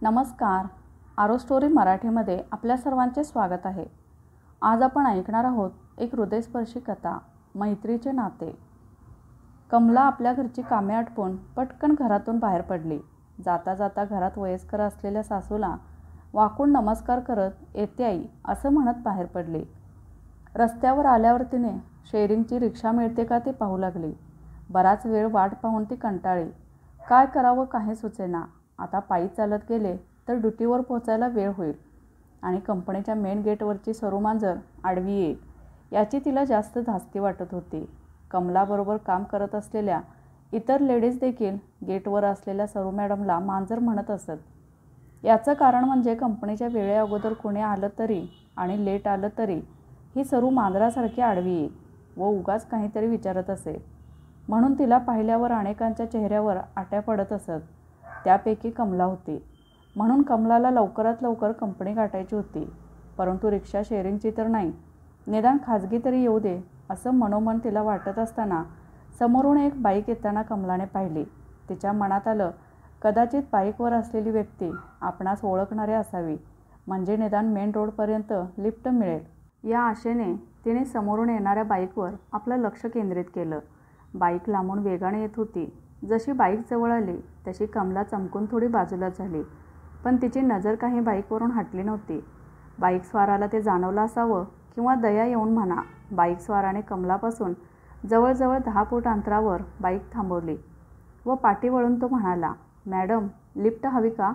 नमस्कार. आरो स्टोरी मराठीमध्ये आपल्या सर्वांचे स्वागत आहे. आज आपण ऐकणार आहोत एक हृदयस्पर्शी कथा, मैत्रीचे नाते. कमला आपल्या घरची कामे आटपून पटकन घरातून बाहेर पडली. जाता जाता घरात वयस्कर असलेल्या सासूला वाकून नमस्कार करत "येते आई" असं म्हणत बाहेर पडली. रस्त्यावर आल्यावर तिने शेअरिंगची रिक्षा मिळते का ते पाहू लागली. बराच वेळ वाट पाहून ती कंटाळली. काय करावं काही सुचेना. आता पायी चालत गेले तर ड्युटीवर पोचायला वेळ होईल आणि कंपनीच्या मेन गेटवरची सरू मांजर आडवी येईल याची तिला जास्त धास्ती वाटत होती. कमलाबरोबर काम करत असलेल्या इतर लेडीज देखील गेटवर असलेल्या सरू मॅडमला मांजर म्हणत असत. याचं कारण म्हणजे कंपनीच्या वेळेअगोदर कोणी आलं तरी आणि लेट आलं तरी ही सरू मांजरासारखी आडवी येईल व उगाच काहीतरी विचारत असे. म्हणून तिला पाहिल्यावर अनेकांच्या चेहऱ्यावर आट्या पडत असत. त्यापैकी कमला होती. म्हणून कमलाला लवकरात लवकर कंपनी गाठायची होती. परंतु रिक्षा शेअरिंगची तर नाही, निदान खाजगी तरी येऊ दे असं मनोमन तिला वाटत असताना समोरून एक बाईक येताना कमलाने पाहिली. तिच्या मनात आलं, कदाचित बाईकवर असलेली व्यक्ती आपणास ओळखणारी असावी, म्हणजे निदान मेन रोडपर्यंत लिफ्ट मिळेल. या आशेने तिने समोरून येणाऱ्या बाईकवर आपलं लक्ष केंद्रित केलं. बाईक लांबून वेगाने येत होती. जशी बाईक जवळ आली तशी कमला चमकून थोडी बाजूला झाली, पण तिची नजर काही बाईकवरून हटली नव्हती. बाईक स्वाराला ते जाणवलं असावं किंवा दया येऊन म्हणा, बाईक स्वाराने कमलापासून जवळजवळ 10 फूट अंतरावर बाईक थांबवली व पाठी वळून तो म्हणाला, "मॅडम, लिफ्ट हवी का?"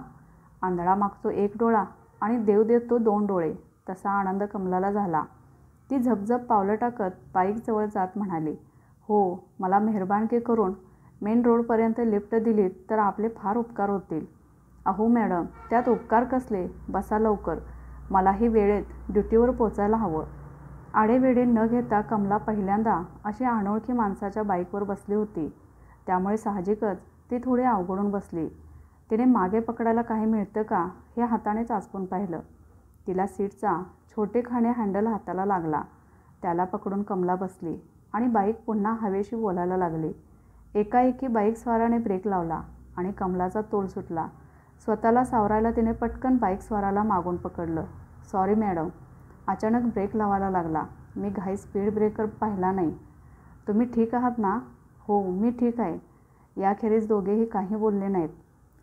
आंधळा मागतो एक डोळा आणि देव देतो 2 डोळे तसा आनंद कमलाला झाला. ती झपझप पावलं टाकत बाईक जवळ जात म्हणाली, "हो, मला मेहरबानगी करून मेन रोडपर्यंत लिफ्ट दिलीत तर आपले फार उपकार होतील." "अहो मॅडम, त्यात उपकार कसले, बसा लवकर, मलाही वेळेत ड्युटीवर पोचायला हवं." आडेवेडे न घेता कमला पहिल्यांदा अशी अनोळखी माणसाच्या बाईकवर बसली होती. त्यामुळे साहजिकच ती थोडी अवघडून बसली. तिने मागे पकडायला काही मिळतं का हे हाताने चाचपून पाहिलं. तिला सीटचा छोटेखानी हँडल हाताला लागला. त्याला पकडून कमला बसली आणि बाईक पुन्हा हवेशी बोलायला लागली. एकाएकी बाईक स्वाराने ब्रेक लावला आणि कमलाचा तोल सुटला. स्वतःला सावरायला तिने पटकन बाईक स्वाराला मागून पकडलं. "सॉरी मॅडम, अचानक ब्रेक लावायला लागला. मी घाईत स्पीड ब्रेकर पाहिला नाही. तुम्ही ठीक आहात ना?" "हो, मी ठीक आहे." याखेरीज दोघेही काही बोलले नाहीत.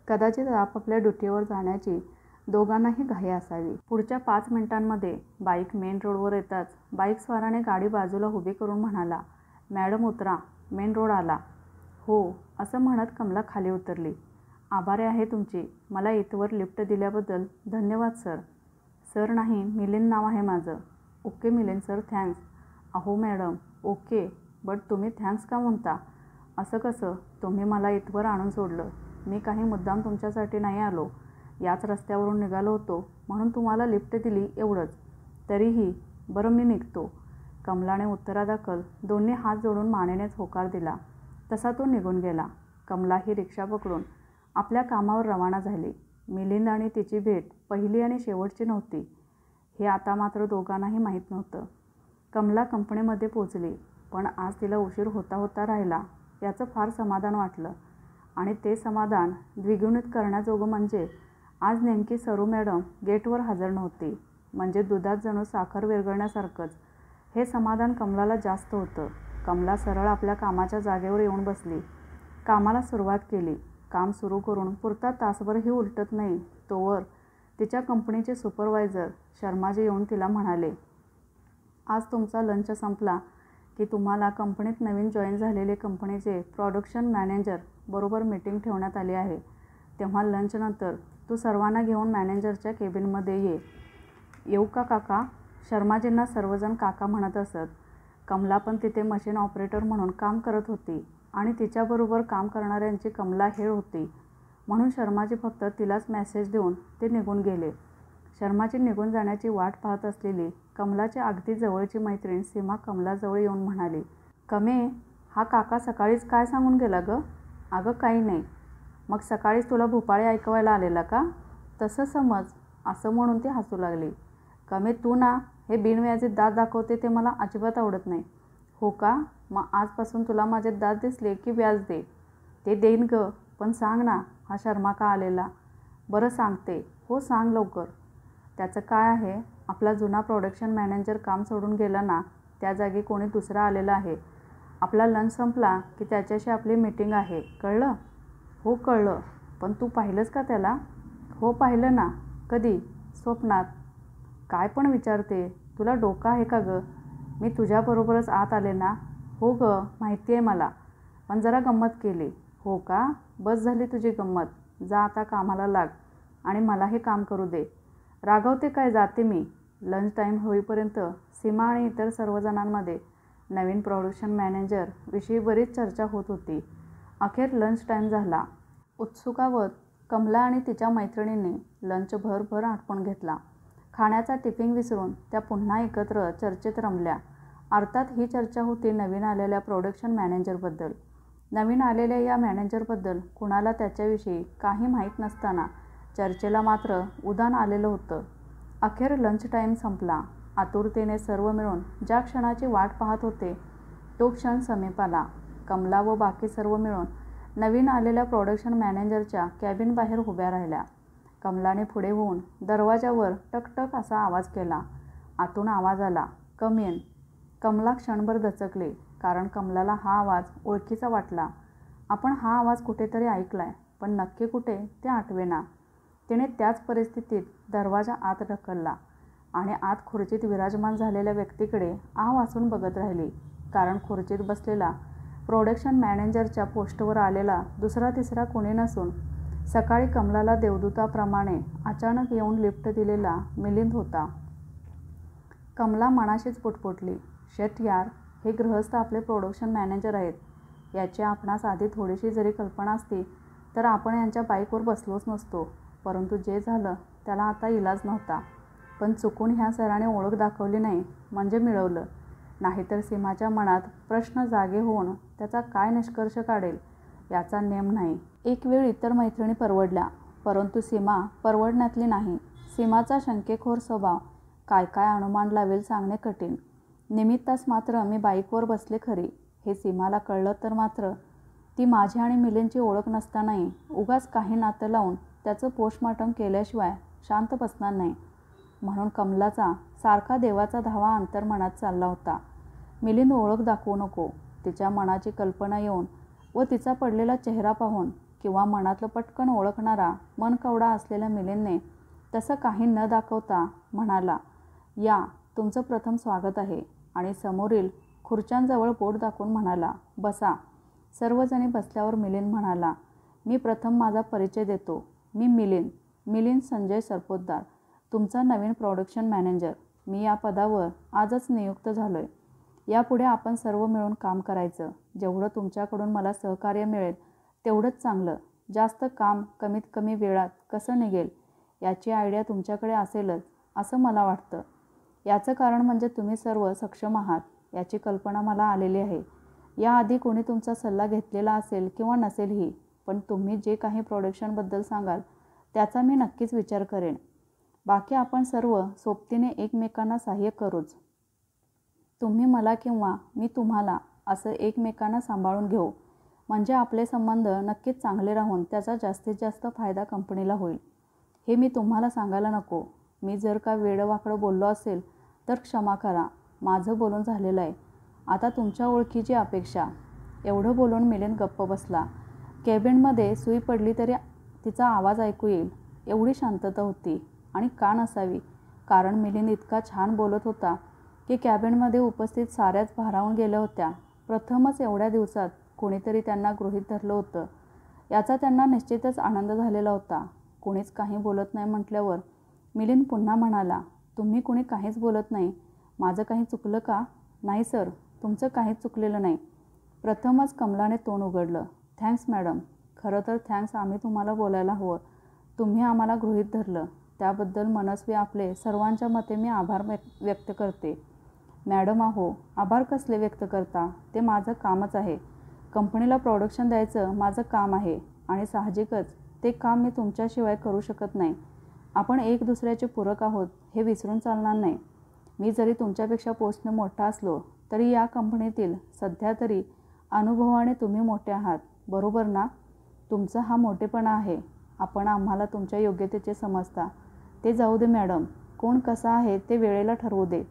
कदाचित आपापल्या ड्युटीवर जाण्याची दोघांनाही घाई असावी. पुढच्या 5 मिनिटांमध्ये बाईक मेन रोडवर येताच बाईक स्वाराने गाडी बाजूला उभी करून म्हणाला, "मॅडम उतरा, मेन रोड आला." "हो" असं म्हणत कमला खाली उतरली. "आभारी आहे तुमची. मला इथवर लिफ्ट दिल्याबद्दल धन्यवाद सर." "सर नाही, मिलिंद नाव आहे माझं." "Okay Milind sir, thanks." "अहो मॅडम, ओके, बट तुम्ही थँक्स का म्हणता?" "असं कसं? तुम्ही मला इथवर आणून सोडलं. मी काही मुद्दाम तुमच्यासाठी नाही आलो. याच रस्त्यावरून निघालो होतो म्हणून तुम्हाला लिफ्ट दिली एवढंच. तरीही बरं, मी निघतो." कमलाने उत्तरादाखल दोन्ही हात जोडून मानेनेच होकार दिला. तसा तो निघून गेला. कमला ही रिक्षा पकडून आपल्या कामावर रवाना झाली. मिलिंद आणि तिची भेट पहिली आणि शेवटची नव्हती हे आता मात्र दोघांनाही माहीत नव्हतं. कमला कंपनीमध्ये पोचली, पण आज तिला उशीर होता होता राहिला याचं फार समाधान वाटलं. आणि ते समाधान द्विगुणित करण्याजोगं म्हणजे आज नेमकी सरू मॅडम गेटवर हजर नव्हती. म्हणजे दुधात जणू साखर विरघळण्यासारखंच हे समाधान कमलाला जास्त होतं. कमला सरळ आपल्या कामाच्या जागेवर येऊन बसली. कामाला सुरुवात केली. काम सुरू करून पुरता तासभरही उलटत नाही तोवर तिच्या कंपनीचे सुपरवायझर शर्माजी येऊन तिला म्हणाले, "आज तुमचा लंच संपला की तुम्हाला कंपनीत नवीन जॉईन झालेले कंपनीचे प्रोडक्शन मॅनेजर बरोबर मीटिंग ठेवण्यात आली आहे. तेव्हा लंचनंतर तू सर्वांना घेऊन मॅनेजरच्या केबिनमध्ये ये." "येऊ का काका?" शर्माजींना सर्वजण काका म्हणत असत. कमला पण तिथे मशीन ऑपरेटर म्हणून काम करत होती आणि तिच्याबरोबर काम करणाऱ्यांची कमला हेळ होती. म्हणून शर्माजी फक्त तिलाच मेसेज देऊन ते निघून गेले. शर्माजी निघून जाण्याची वाट पाहत असलेली कमलाची अगदी जवळची मैत्रीण सीमा कमलाजवळ येऊन म्हणाली, "कमे, हा काका सकाळीच काय सांगून गेला गं?" "अगं काही नाही." "मग सकाळीच तुला भोपाळे ऐकवायला आलेला का?" "तसं समज." असं म्हणून ती हसू लागली. "कमे, तू ना हे बिनव्याजी दात दाखवते ते मला अजिबात आवडत नाही." "हो का? मग आजपासून तुला माझे दात दिसले की व्याज दे." "ते देईन गं, पण सांग ना हा शर्मा का आलेला?" बरं सांगते. हो सांग लवकर. त्याचं काय आहे? आपला जुना प्रोडक्शन मॅनेजर काम सोडून गेला ना, त्या जागी कोणी दुसरा आलेला आहे. आपला लंच संपला की त्याच्याशी आपली मीटिंग आहे, कळलं? हो कळलं. पण तू पाहिलंस का त्याला? हो पाहिलं ना. कधी? स्वप्नात. काय पण विचारते? तुला डोकं आहे का गं? मी तुझ्याबरोबरच आत आले ना. हो गं, माहिती आहे मला. पण जरा गंमत केली. हो का? बस झाली तुझी गंमत. जा आता कामाला लाग आणि मलाही काम करू दे. रागवते काय? जाते मी. लंच टाईम होईपर्यंत सीमा आणि इतर सर्वजणांमध्ये नवीन प्रोडक्शन मॅनेजर विषयी बरीच चर्चा होत होती. अखेर लंच टाईम झाला. उत्सुकावत कमला आणि तिच्या मैत्रिणींनी लंच भरभर आटपून घेतला. खाण्याचा टिफिन विसरून त्या पुन्हा एकत्र चर्चेत रमल्या. अर्थात ही चर्चा होती नवीन आलेल्या प्रोडक्शन मॅनेजरबद्दल. नवीन आलेल्या या मॅनेजरबद्दल कुणाला त्याच्याविषयी काही माहीत नसताना चर्चेला मात्र उधाण आलेलं होतं. अखेर लंच टाईम संपला. आतुरतेने सर्व मिळून ज्या क्षणाची वाट पाहत होते तो क्षण समीप आला. कमला व बाकी सर्व मिळून नवीन आलेल्या प्रोडक्शन मॅनेजरच्या कॅबिनबाहेर उभ्या राहिल्या. कमलाने पुढे होऊन दरवाजावर टकटक असा आवाज केला. आतून आवाज आला, कम इन. कमला क्षणभर दचकली, कारण कमलाला हा आवाज ओळखीचा वाटला. आपण हा आवाज कुठेतरी ऐकलाय, पण नक्की कुठे ते आठवेना. तिने त्याच परिस्थितीत दरवाजा आत ढकलला आणि आत खुर्चीत विराजमान झालेल्या व्यक्तीकडे आ वाचून बघत राहिली, कारण खुर्चीत बसलेला प्रोडक्शन मॅनेजरच्या पोस्टवर आलेला दुसरा तिसरा कोणी नसून सकाळी कमलाला देवदूताप्रमाणे अचानक येऊन लिफ्ट दिलेला मिलिंद होता. कमला मनाशीच पुटपुटली, शेट यार, हे गृहस्थ आपले प्रोडक्शन मॅनेजर आहेत. याची आपणास आधी थोडीशी जरी कल्पना असती तर आपण यांच्या बाईकवर बसलोच नसतो. परंतु जे झालं त्याला आता इलाज नव्हता. पण चुकून ह्या सराने ओळख दाखवली नाही म्हणजे मिळवलं. नाहीतर सीमाच्या मनात प्रश्न जागे होऊन त्याचा काय निष्कर्ष काढेल याचा नेम नाही. एक वेळ इतर मैत्रिणी परवडल्या, परंतु सीमा परवडण्यातली नाही. सीमाचा शंकेखोर स्वभाव काय काय अनुमान लावेल सांगणे कठीण. निमित्तास मात्र मी बाईकवर बसले खरी. हे सीमाला कळलं तर मात्र ती माझी आणि मिलिंदची ओळख नसतानाही उगाच काही नातं लावून त्याचं पोस्टमॉर्टम केल्याशिवाय शांत बसणार नाही. म्हणून कमलाचा सारखा देवाचा धावा अंतर्मनात चालला होता. मिलिंद ओळख दाखवू नको. तिच्या मनाची कल्पना येऊन व तिचा पडलेला चेहरा पाहून किंवा मनातलं पटकन ओळखणारा मनकवडा असलेल्या मिलिंदने तसं काही न दाखवता म्हणाला, या, तुमचं प्रथम स्वागत आहे. आणि समोरील खुर्च्यांजवळ बोट दाखवून म्हणाला, बसा. सर्वजणी बसल्यावर मिलिंद म्हणाला, मी प्रथम माझा परिचय देतो. मी मिलिंद संजय सरपोतदार, तुमचा नवीन प्रोडक्शन मॅनेजर. मी या पदावर आजच नियुक्त झालो आहे. यापुढे आपण सर्व मिळून काम करायचं. जेवढं तुमच्याकडून मला सहकार्य मिळेल तेवढंच चांगलं. जास्त काम कमीत कमी वेळात कसं निघेल याची आयडिया तुमच्याकडे असेलच असं मला वाटतं. याचं कारण म्हणजे तुम्ही सर्व सक्षम आहात याची कल्पना मला आलेली आहे. याआधी कोणी तुमचा सल्ला घेतलेला असेल किंवा नसेलही, पण तुम्ही जे काही प्रोडक्शनबद्दल सांगाल त्याचा मी नक्कीच विचार करेन. बाकी आपण सर्व सोबतीने एकमेकांना सहाय्य करूच. तुम्ही मला किंवा मी तुम्हाला असं एकमेकांना सांभाळून घेऊ. म्हणजे आपले संबंध नक्कीच चांगले राहून त्याचा जास्तीत जास्त फायदा कंपनीला होईल. हे मी तुम्हाला सांगायला नको. मी जर का वेडंवाकडं बोललो असेल तर क्षमा करा. माझं बोलून झालेलं आहे. आता तुमच्या ओळखीची अपेक्षा. एवढं बोलून मिलिंद गप्प बसला. कॅबिनमध्ये सुई पडली तरी तिचा आवाज ऐकू येईल एवढी शांतता होती. आणि का नसावी, कारण मिलिंद इतका छान बोलत होता की कॅबिनमध्ये उपस्थित साऱ्याच भारावून गेल्या होत्या. प्रथमच एवढ्या दिवसात कोणीतरी त्यांना गृहीत धरलं होतं याचा त्यांना निश्चितच आनंद झालेला होता. कोणीच काही बोलत नाही म्हटल्यावर मिलिंद पुन्हा म्हणाला, तुम्ही कोणी काहीच बोलत नाही. माझं काही चुकलं का? नाही सर, तुमचं काहीच चुकलेलं नाही. प्रथमच कमलाने तोंड उघडलं. Thanks madam. खरं तर थँक्स आम्ही तुम्हाला बोलायला हवं. तुम्ही आम्हाला गृहीत धरलं त्याबद्दल मनस्वी आपले सर्वांच्या मते मी आभार व्यक्त करते. मॅडम अहो, आभार कसले व्यक्त करता? ते माझं कामच आहे. कंपनीला प्रोडक्शन द्यायचं माझं काम आहे आणि साहजिकच ते काम मी तुमच्याशिवाय करू शकत नाही. आपण एक दुसऱ्याचे पूरक आहोत हे विसरून चालणार नाही. मी जरी तुमच्यापेक्षा पोस्टने मोठा असलो तरी या कंपनीतील सध्या तरी अनुभवाने तुम्ही मोठे आहात, बरोबर ना? तुमचा हा मोठेपणा आहे आपण आम्हाला तुमच्या योग्यतेचे समजता. ते जाऊ दे मॅडम, कोण कसा आहे ते वेळेला ठरवू दे.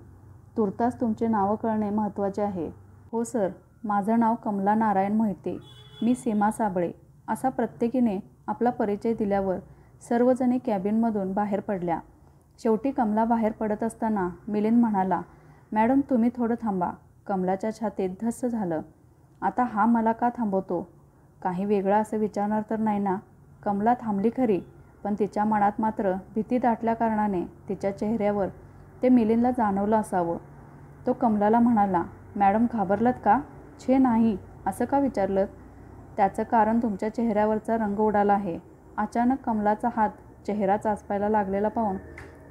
तुर्तास तुमचे नाव कळणे महत्त्वाचे आहे. हो सर, माझं नाव कमला नारायण मोहिते. मी सीमा साबळे. असा प्रत्येकीने आपला परिचय दिल्यावर सर्वजणी कॅबिनमधून बाहेर पडल्या. शेवटी कमला बाहेर पडत असताना मिलिंद म्हणाला, मॅडम तुम्ही थोडं थांबा. कमलाच्या छातीत धस्स झालं. आता हा मला का थांबवतो? काही वेगळं असं विचारणार तर नाही ना? कमला थांबली खरी, पण तिच्या मनात मात्र भीती दाटल्या कारणाने तिच्या चेहऱ्यावर ते मिलिंदला जाणवलं असावं. तो कमलाला म्हणाला, मॅडम घाबरलात का? छे नाही, असं का विचारलं? त्याचं कारण तुमच्या चेहऱ्यावरचा रंग उडाला आहे. अचानक कमलाचा हात चेहरा चाचपायला लागलेला पाहून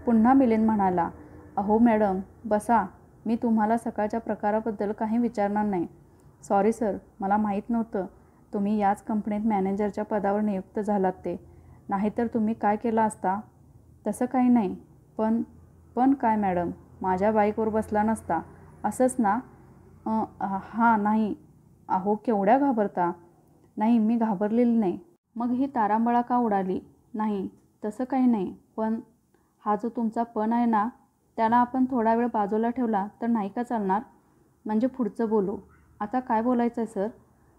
पुन्हा मिलिंद म्हणाला, अहो मॅडम बसा. मी तुम्हाला सकाळच्या प्रकाराबद्दल काही विचारणार नाही. सॉरी सर, मला माहीत नव्हतं तुम्ही याच कंपनीत मॅनेजरच्या पदावर नियुक्त झालात ते. नाहीतर तुम्ही काय केलं असता? तसं काही नाही. पण काय मॅडम, माझ्या बाईकवर बसला नसता असंच ना? हां नाही. अहो केवढ्या घाबरता? नाही, मी घाबरलेली नाही. मग ही तारांबळा का उडाली? नाही, तसं काही नाही. पण हा जो तुमचा पण आहे ना, त्याला आपण थोडा वेळ बाजूला ठेवला तर नाही का चालणार? म्हणजे पुढचं बोलू. आता काय बोलायचं आहे सर?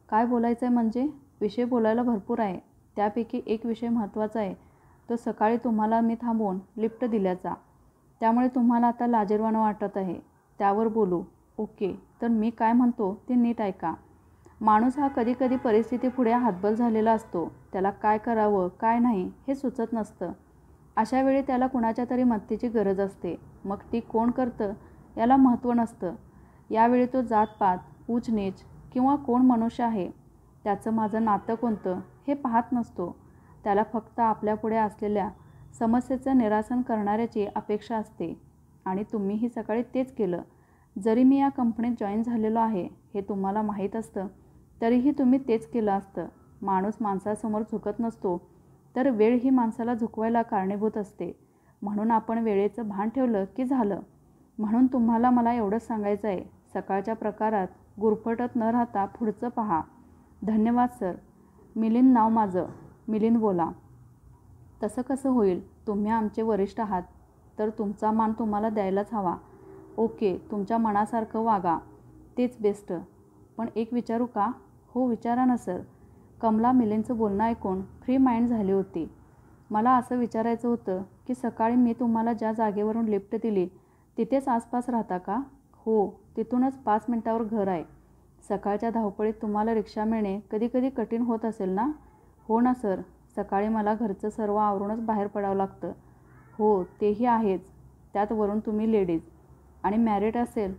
काय बोलायचं आहे म्हणजे? विषय बोलायला भरपूर आहे. त्यापैकी एक विषय महत्त्वाचा आहे. तो सकाळी तुम्हाला मी थांबवून लिफ्ट दिल्याचा. त्यामुळे तुम्हाला आता लाजिरवाणं वाटत आहे. त्यावर बोलू. ओके, तर मी काय म्हणतो ते नीट ऐका. माणूस हा कधीकधी परिस्थितीपुढे हातबल झालेला असतो. त्याला काय करावं काय नाही हे सुचत नसतं. अशा वेळी त्याला कुणाच्या तरी मदतीची गरज असते. मग ती कोण करतं याला महत्त्व नसतं. यावेळी तो जातपात, ऊचनीच किंवा कोण मनुष्य आहे, त्याचं माझं नातं कोणतं हे पाहत नसतो. त्याला फक्त आपल्यापुढे असलेल्या समस्येचं निरासन करणाऱ्याची अपेक्षा असते. आणि तुम्हीही सकाळी तेच केलं. जरी मी या कंपनीत जॉईन झालेलो आहे हे तुम्हाला माहीत असतं, तरीही तुम्ही तेच केलं असतं. माणूस माणसासमोर झुकत नसतो, तर वेळ ही माणसाला झुकवायला कारणीभूत असते. म्हणून आपण वेळेचं भान ठेवलं की झालं. म्हणून तुम्हाला मला एवढंच सांगायचं आहे, सकाळच्या प्रकारात गुरफटत न राहता पुढचं पहा. धन्यवाद सर. मिलिंद नाव माझं. मिलिंद बोला. तसं कसं होईल? तुम्ही आमचे वरिष्ठ आहात, तर तुमचा मान तुम्हाला द्यायलाच हवा. ओके, तुमच्या मनासारखं वागा, तेच बेस्ट. पण एक विचारू का? हो विचारा ना सर. कमला मिलिंदचं बोलणं ऐकून फ्री माइंड झाली होती. मला असं विचारायचं होतं की सकाळी मी तुम्हाला ज्या जागेवरून लिफ्ट दिली तिथेच आसपास राहता का? हो, तिथूनच 5 मिनिटावर घर आहे. सकाळच्या धावपळीत तुम्हाला रिक्षा मिळणे कधी कधी कठीण होत असेल ना? हो ना सर, सकाळी मला घरचं सर्व आवरूनच बाहेर पडावं लागतं. हो तेही आहेच. त्यात वरून तुम्ही लेडीज आणि मॅरिड असेल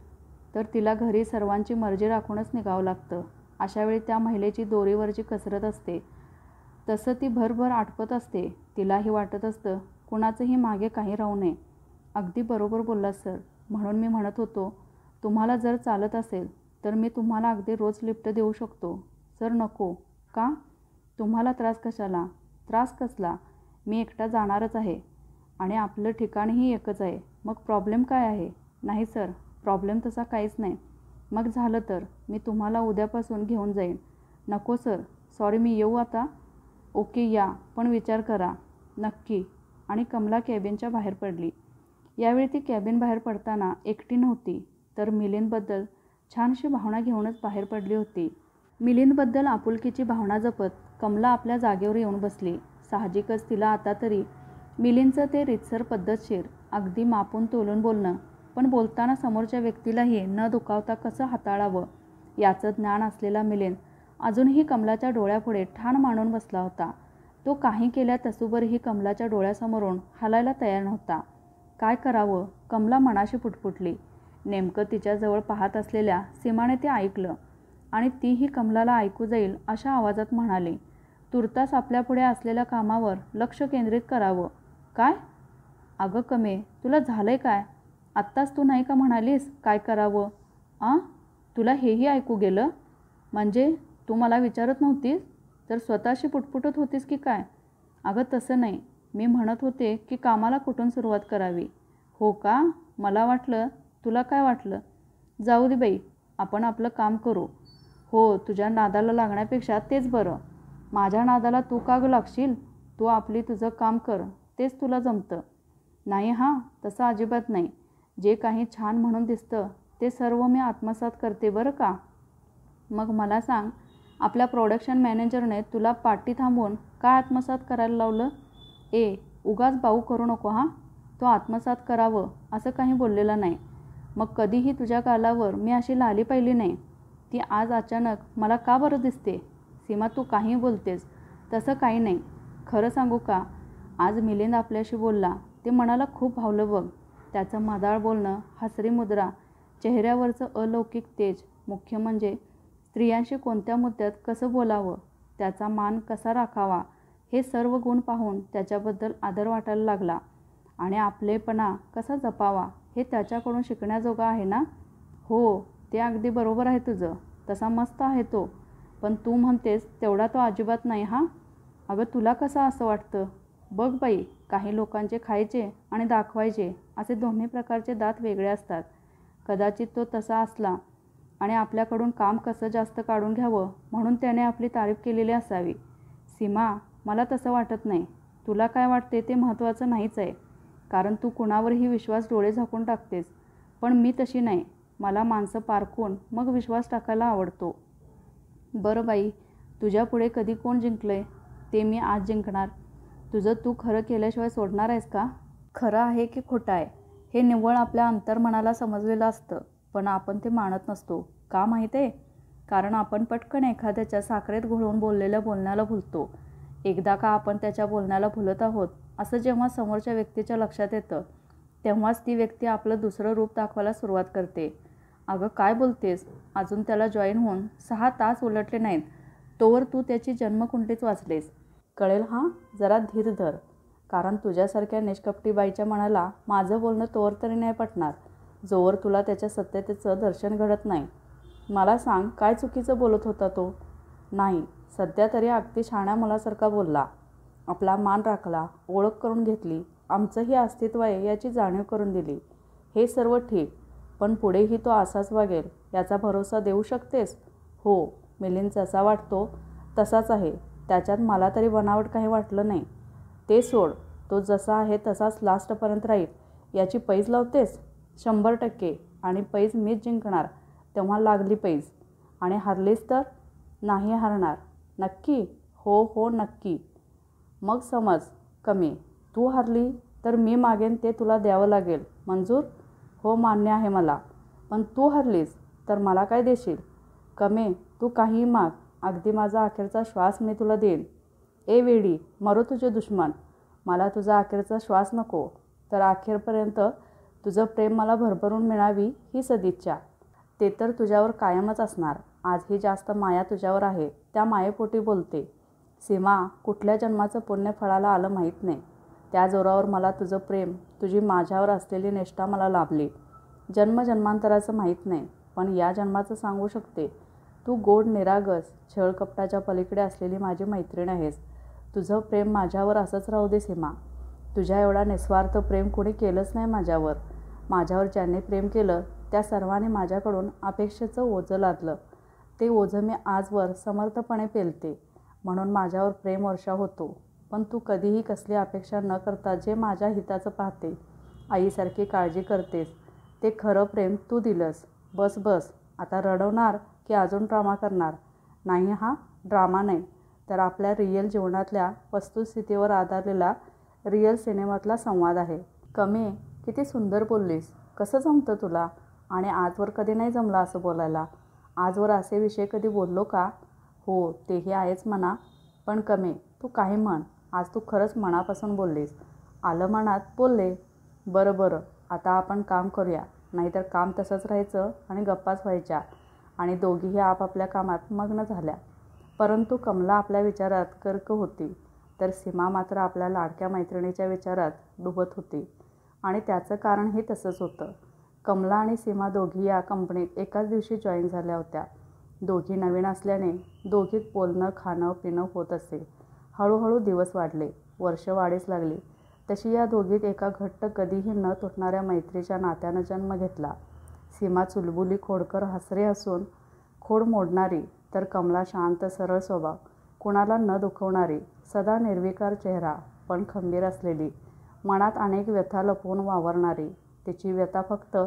तर तिला घरी सर्वांची मर्जी राखूनच निघावं लागतं. अशावेळी त्या महिलेची दोरीवरची कसरत असते. तसं ती भरभर आटपत असते. तिलाही वाटत असतं कुणाचंही मागे काही राहू नये. अगदी बरोबर बोललात सर. म्हणून मी म्हणत होतो, तुम्हाला जर चालत असेल तर मी तुम्हाला अगदी रोज लिफ्ट देऊ शकतो. सर नको. का? तुम्हाला त्रास कशाला? त्रास कसला? मी एकटा जाणारच आहे आणि आपलं ठिकाणही एकच आहे. मग प्रॉब्लेम काय आहे? नाही सर, प्रॉब्लेम तसा काहीच नाही. मग झालं तर मी तुम्हाला उद्यापासून घेऊन जाईन. नको सर, सॉरी, मी येऊ आता? ओके या, पण विचार करा. नक्की. आणि कमला कॅबिनच्या बाहेर पडली. यावेळी ती कॅबिन बाहेर पडताना एकटी नव्हती, तर मिलिंदबद्दल छानशी भावना घेऊनच बाहेर पडली होती. मिलिंदबद्दल आपुलकीची भावना जपत कमला आपल्या जागेवर येऊन बसली. साहजिकच तिला आता तरी मिलिंदचं ते रीतसर पद्धतशीर, अगदी मापून तोलून बोलणं, पण बोलताना समोरच्या व्यक्तीलाही न दुखावता कसं हाताळावं याचं ज्ञान असलेला मिलिंद अजूनही कमलाच्या डोळ्यापुढे ठाण मांडून बसला होता. तो काही केल्या तसूभरही कमलाच्या डोळ्यासमोरून हलायला तयार नव्हता. काय करावं? कमला मनाशी पुटपुटली. नेमकं तिच्याजवळ पाहत असलेल्या सीमाने ते ऐकलं आणि तीही कमलाला ऐकू जाईल अशा आवाजात म्हणाली, तुर्तास आपल्यापुढे असलेल्या कामावर लक्ष केंद्रित करावं. काय? अगं कमे, तुला झालंय काय? आत्ताच तू नाही का म्हणालीस काय करावं? तुला हेही ऐकू गेलं? म्हणजे तू मला विचारत नव्हतीस, तर स्वतःशी पुटपुटत होतीस की काय? अगं तसं नाही. मी म्हणत होते की कामाला कुठून सुरुवात करावी. हो का? मला वाटलं. तुला काय वाटलं? जाऊ दे बाई, आपण आपलं काम करू. हो, तुझ्या नादाला लागण्यापेक्षा तेच बरं. माझ्या नादाला तू का गं लागशील? तू आपली तुझं काम कर, तेच तुला जमतं. नाही हां, तसं अजिबात नाही. जे काही छान म्हणून दिसतं ते सर्व मी आत्मसात करते बरं का. मग मला सांग, आपल्या प्रोडक्शन मॅनेजरने तुला पाठी थांबवून काय आत्मसात करायला लावलं? उगाच बाऊ करू नको हां. तो आत्मसात करावं असं काही बोललेलं नाही. मग कधीही तुझ्या गालावर मी अशी लाली पाहिली नाही. ती आज अचानक मला का बरं दिसते? सीमा, तू काही बोलतेस. तसं काही नाही. खरं सांगू का, आज मिलिंद आपल्याशी बोलला ते मनाला खूप भावलं बघ. त्याचं मधाळ बोलणं, हसरी मुद्रा, चेहऱ्यावरचं अलौकिक तेज, मुख्य म्हणजे स्त्रियांशी कोणत्या मुद्द्यात कसं बोलावं, त्याचा मान कसा राखावा, हे सर्व गुण पाहून त्याच्याबद्दल आदर वाटायला लागला. आणि आपलेपणा कसा जपावा हे त्याच्याकडून शिकण्याजोगं आहे ना. हो, ते अगदी बरोबर आहे तुझं. तसा मस्त आहे तो. पण तू म्हणतेस तेवढा तो अजिबात नाही हां. अगं, तुला कसं असं वाटतं? बघ बाई, काही लोकांचे खायचे आणि दाखवायचे असे दोन्ही प्रकारचे दात वेगळे असतात. कदाचित तो तसा असला आणि आपल्याकडून काम कसं जास्त काढून घ्यावं म्हणून त्याने आपली तारीफ केलेली असावी. सीमा, मला तसं वाटत नाही. तुला काय वाटते ते महत्त्वाचं नाहीच आहे, कारण तू कुणावरही विश्वास डोळे झाकून टाकतेस. पण मी तशी नाही. मला माणसं पारखून मग विश्वास टाकायला आवडतो. बरं बाई, तुझ्यापुढे कधी कोण जिंकलंय? ते मी आज जिंकणार. तुझं तू खरं केल्याशिवाय सोडणार आहेस का? खरं आहे की खोटं आहे हे निव्वळ आपल्या अंतर्मनाला समजलेलं असतं, पण आपण ते मानत नसतो. का माहीत आहे? कारण आपण पटकन एखाद्याच्या साखरेत घोळून बोललेल्या बोलण्याला भुलतो. एकदा का आपण त्याच्या बोलण्याला भुलत आहोत असं जेव्हा समोरच्या व्यक्तीच्या लक्षात येतं, तेव्हाच ती व्यक्ती आपलं दुसरं रूप दाखवायला सुरुवात करते. अगं, काय बोलतेस? अजून त्याला जॉईन होऊन 6 तास उलटले नाहीत, तोवर तू त्याची जन्मकुंडलीच वाचलेस. कळेल हां, जरा धीर धर. कारण तुझ्यासारख्या निष्कपटी बाईच्या मनाला माझं बोलणं तोवर तरी नाही पटणार, जोवर तुला त्याच्या सत्यतेचं दर्शन घडत नाही. मला सांग, काय चुकीचं बोलत होता तो? नाही, सध्या तरी अगदी शहाण्या मुलासारखा बोलला. आपला मान राखला, ओळख करून घेतली, आमचंही अस्तित्व आहे याची जाणीव करून दिली. हे सर्व ठीक, पण पुढेही तो असाच वागेल याचा भरोसा देऊ शकतेस? हो, मिलिंद जसा वाटतो तसाच आहे. त्याच्यात मला तरी बनावट काही वाटलं नाही. ते सोड, तो जसा आहे तसाच लास्टपर्यंत राहील याची पैज लावतेस? 100%. आणि पैज मीच जिंकणार. तेव्हा लागली पैज. आणि हरलीस तर? नाही हरणार. नक्की? हो हो, नक्की. मग समज कमी. तू हरली तर मी मागेन ते तुला द्यावं लागेल. मंजूर? हो, मान्य आहे मला. पण तू हरलीस तर मला काय देशील? कमी, तू काहीही माग. अगदी माझा अखेरचा श्वास मी तुला देईन. वेडी, मरो तुझे दुश्मन. मला तुझा अखेरचा श्वास नको, तर अखेरपर्यंत तुझं प्रेम मला भरभरून मिळावी ही सदिच्छा. ते तर तुझ्यावर कायमच असणार. आजही जास्त माया तुझ्यावर आहे, त्या मायेपोटी बोलते. सीमा, कुठल्या जन्माचं पुण्य फळाला आलं माहीत नाही. त्या जोरावर मला तुझं प्रेम, तुझी माझ्यावर असलेली निष्ठा मला लाभली. जन्मजन्मांतराचं माहीत नाही, पण या जन्माचं सांगू शकते. तू गोड, निरागस, छळकपटाच्या पलीकडे असलेली माझी मैत्रीण आहेस. तुझं प्रेम माझ्यावर असंच राहू दे सीमा. तुझ्या एवढा निस्वार्थ प्रेम कोणी केलंच नाही माझ्यावर. माझ्यावर ज्यांनी प्रेम केलं त्या सर्वांनी माझ्याकडून अपेक्षेचं ओझं लादलं. ते ओझं मी आजवर समर्थपणे पेलते, म्हणून माझ्यावर प्रेम वर्षा होतो. पण तू कधीही कसली अपेक्षा न करता जे माझ्या हिताचं पाहते, आईसारखी काळजी करतेस, ते खरं प्रेम तू दिलंस. बस बस, आता रडवणार की अजून ड्रामा करणार? नाही हां, ड्रामा नाही, तर आपल्या रिअल जीवनातल्या वस्तुस्थितीवर आधारलेला रिअल सिनेमातला संवाद आहे. कमी, किती सुंदर बोललीस. कसं जमतं तुला? आणि आजवर कधी नाही जमलं असं बोलायला. आजवर असे विषय कधी बोललो का? हो, तेही आहेच म्हणा. पण कमी, तू काही म्हण. आज तू खरंच मनापासून बोललीस. आलं मनात बोलले. बरं बरं, आता आपण काम करूया. नाहीतर काम तसंच राहायचं आणि गप्पाच व्हायच्या आणि दोघीही आपापल्या कामात मग्न झाल्या. परंतु कमला आपल्या विचारात गर्क होती, तर सीमा मात्र आपल्या लाडक्या मैत्रिणीच्या विचारात डुबत होती. आणि त्याचं कारणही तसंच होतं. कमला आणि सीमा दोघी या कंपनीत एकाच दिवशी जॉईन झाल्या होत्या. दोघी नवीन असल्याने दोघीत बोलणं, खाणं पिणं होत असे. हळूहळू दिवस वाढले, वर्ष वाढीस लागली. तशी या दोघीत एका घट्ट, कधीही न तुटणाऱ्या मैत्रीच्या नात्यानं जन्म घेतला. सीमा चुलबुली, खोडकर, हसरे हसून खोड मोडणारी, तर कमला शांत, सरळ स्वभाव, कुणाला न दुखवणारी, सदा निर्विकार चेहरा पण खंबीर असलेली, मनात अनेक व्यथा लपवून वावरणारी. तिची व्यथा फक्त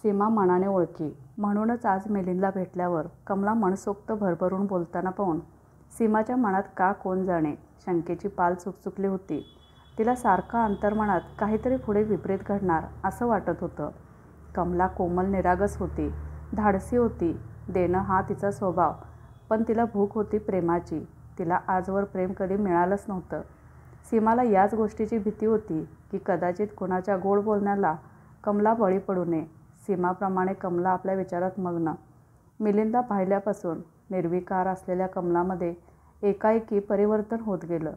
सीमा मनाने ओळखी. म्हणूनच आज मिलिंदला भेटल्यावर कमला मनसोक्त भरभरून बोलताना पाहून सीमाच्या मनात का कोण जाणे शंकेची पाल चुकचुकली होती. तिला सारखं अंतर्मनात काहीतरी पुढे विपरीत घडणार असं वाटत होतं. कमला कोमल निरागस होती, धाडसी होती. देणं हा तिचा स्वभाव. पण तिला भूक होती प्रेमाची. तिला आजवर प्रेम कधी मिळालंच नव्हतं. सीमाला याच गोष्टीची भीती होती की कदाचित कुणाच्या गोड बोलण्याला कमला बळी पडू नये. सीमाप्रमाणे कमला आपल्या विचारात मग्न. मिलिंदला पाहिल्यापासून निर्विकार असलेल्या कमलामध्ये एकाएकी परिवर्तन होत गेलं.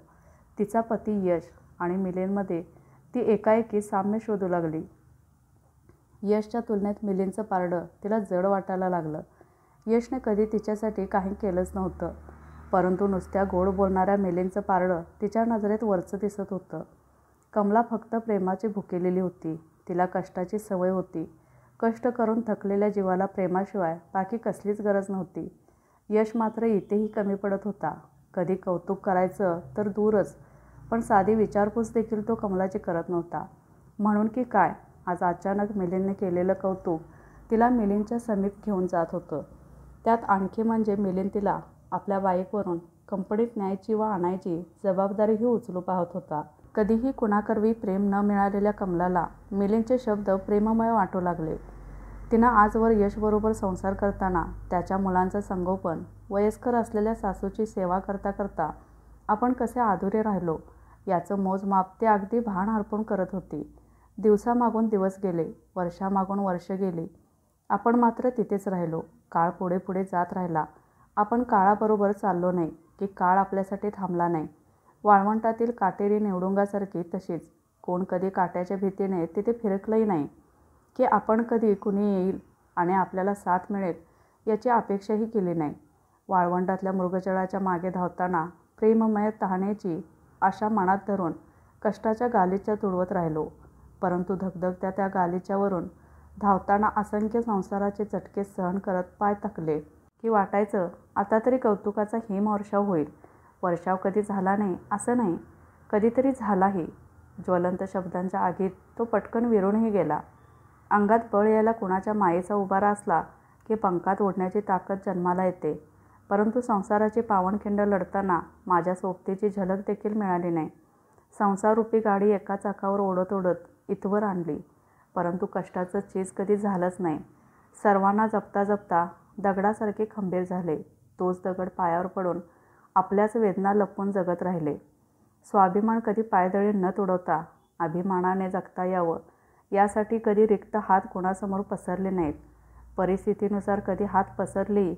तिचा पती यश आणि मिलिंदमध्ये ती एकाएकी साम्य शोधू लागली. यशच्या तुलनेत मिलिंदचं पारडं तिला जड वाटायला लागलं. यशने कधी तिच्यासाठी काही केलंच नव्हतं, परंतु नुसत्या गोड बोलणाऱ्या मिलिंदचं पारडं तिच्या नजरेत वरचं दिसत होतं. कमला फक्त प्रेमाची भुकेलेली होती. तिला कष्टाची सवय होती. कष्ट करून थकलेल्या जीवाला प्रेमाशिवाय बाकी कसलीच गरज नव्हती. यश मात्र इथेही कमी पडत होता. कधी कौतुक करायचं तर दूरच, पण साधी विचारपूस देखील तो कमलाची करत नव्हता. म्हणून की काय, आज अचानक मिलिंदने केलेलं कौतुक तिला मिलिंदच्या समीप घेऊन जात होतं. त्यात आणखी म्हणजे मिलिंद तिला आपल्या बाईकवरून कंपनीत न्यायची व आणायची जबाबदारीही उचलू पाहत होता. कधीही कुणाकरवी प्रेम न मिळालेल्या कमलाला मिलिंदचे शब्द प्रेममय वाटू लागले. तिनं आजवर यशबरोबर संसार करताना त्याच्या मुलांचं संगोपन, वयस्कर असलेल्या सासूची सेवा करता करता आपण कसे अधुरे राहिलो याचं मोजमाप ते अगदी भान हरपून करत होती. दिवसामागून दिवस गेले, वर्षामागून वर्ष गेली. आपण मात्र तिथेच राहिलो. काळ पुढे पुढे जात राहिला. आपण काळाबरोबर चाललो नाही की काळ आपल्यासाठी थांबला नाही. वाळवंटातील काटेरी निवडुंगासारखी तशीच. कोण कधी काट्याच्या भीतीने तिथे फिरकलंही नाही की आपण कधी कुणी येईल आणि आपल्याला साथ मिळेल याची अपेक्षाही केली नाही. वाळवंटातल्या मृगजळाच्या मागे धावताना प्रेममय तहानेची आशा मनात धरून कष्टाच्या गालिच्या तुडवत राहिलो. परंतु धगधगत्या त्या गालिच्यावरून धावताना असंख्य संसाराचे चटके सहन करत पाय थकले की वाटायचं आता तरी कौतुकाचा हिमवर्षाव होईल. वर्षाव कधी झाला नाही असं नाही, कधीतरी झालाही. ज्वलंत शब्दांच्या आगीत तो पटकन विरूनही गेला. अंगात बळ यायला कुणाच्या मायेचा उभारा असला की पंखात ओढण्याची ताकद जन्माला येते. परंतु संसाराची पावनखिंड लढताना माझ्या सोबतीची झलक देखील मिळाली नाही. संसाररूपी गाडी एका चाकावर ओढत ओढत इथवर आणली, परंतु कष्टाचं चीज कधी झालंच नाही. सर्वांना जपता जपता दगडासारखे खंबीर झाले. तोच दगड पायावर पडून आपल्याच वेदना लपवून जगत राहिले. स्वाभिमान कधी पायदळी न तुडवता अभिमानाने जगता यावं यासाठी कधी रिक्त हात कोणासमोर पसरले नाहीत. परिस्थितीनुसार कधी हात पसरली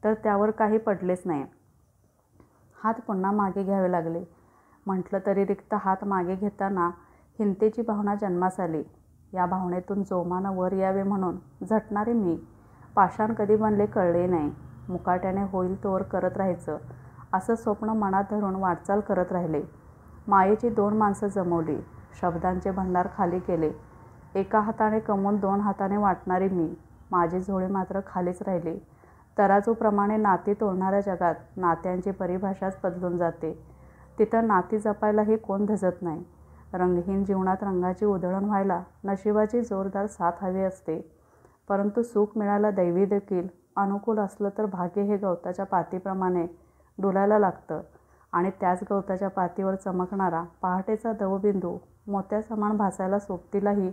तर त्यावर काही पडलेच नाही. हात पुन्हा मागे घ्यावे लागले. म्हटलं तरी रिक्त हात मागे घेताना हिंतेची भावना जन्मास आली. या भावनेतून जोमानं वर यावे म्हणून झटणारे मी. पाषाण कधी बनले कळले नाही. मुकाट्याने होईल तोवर करत राहायचं असं स्वप्न मनात धरून वाटचाल करत राहिले. मायेची 2 माणसं जमवली. शब्दांचे भंडार खाली केले. एका हाताने कमवून 2 हाताने वाटणारी मी. माझी झोळी मात्र खालीच राहिली. तराजूप्रमाणे नाती तोडणाऱ्या जगात नात्यांची परिभाषाच बदलून जाते. तिथं नाती जपायलाही कोण धजत नाही. रंगहीन जीवनात रंगाची उधळण व्हायला नशिबाची जोरदार साथ हवी असते. परंतु सुख मिळायला दैवी देखील अनुकूल असलं तर भाग्य हे गवताच्या पातीप्रमाणे डोलायला लागतं आणि त्याच गवताच्या पातीवर चमकणारा पहाटेचा दवबिंदू मोत्यासमान भासायला सोबतीलाही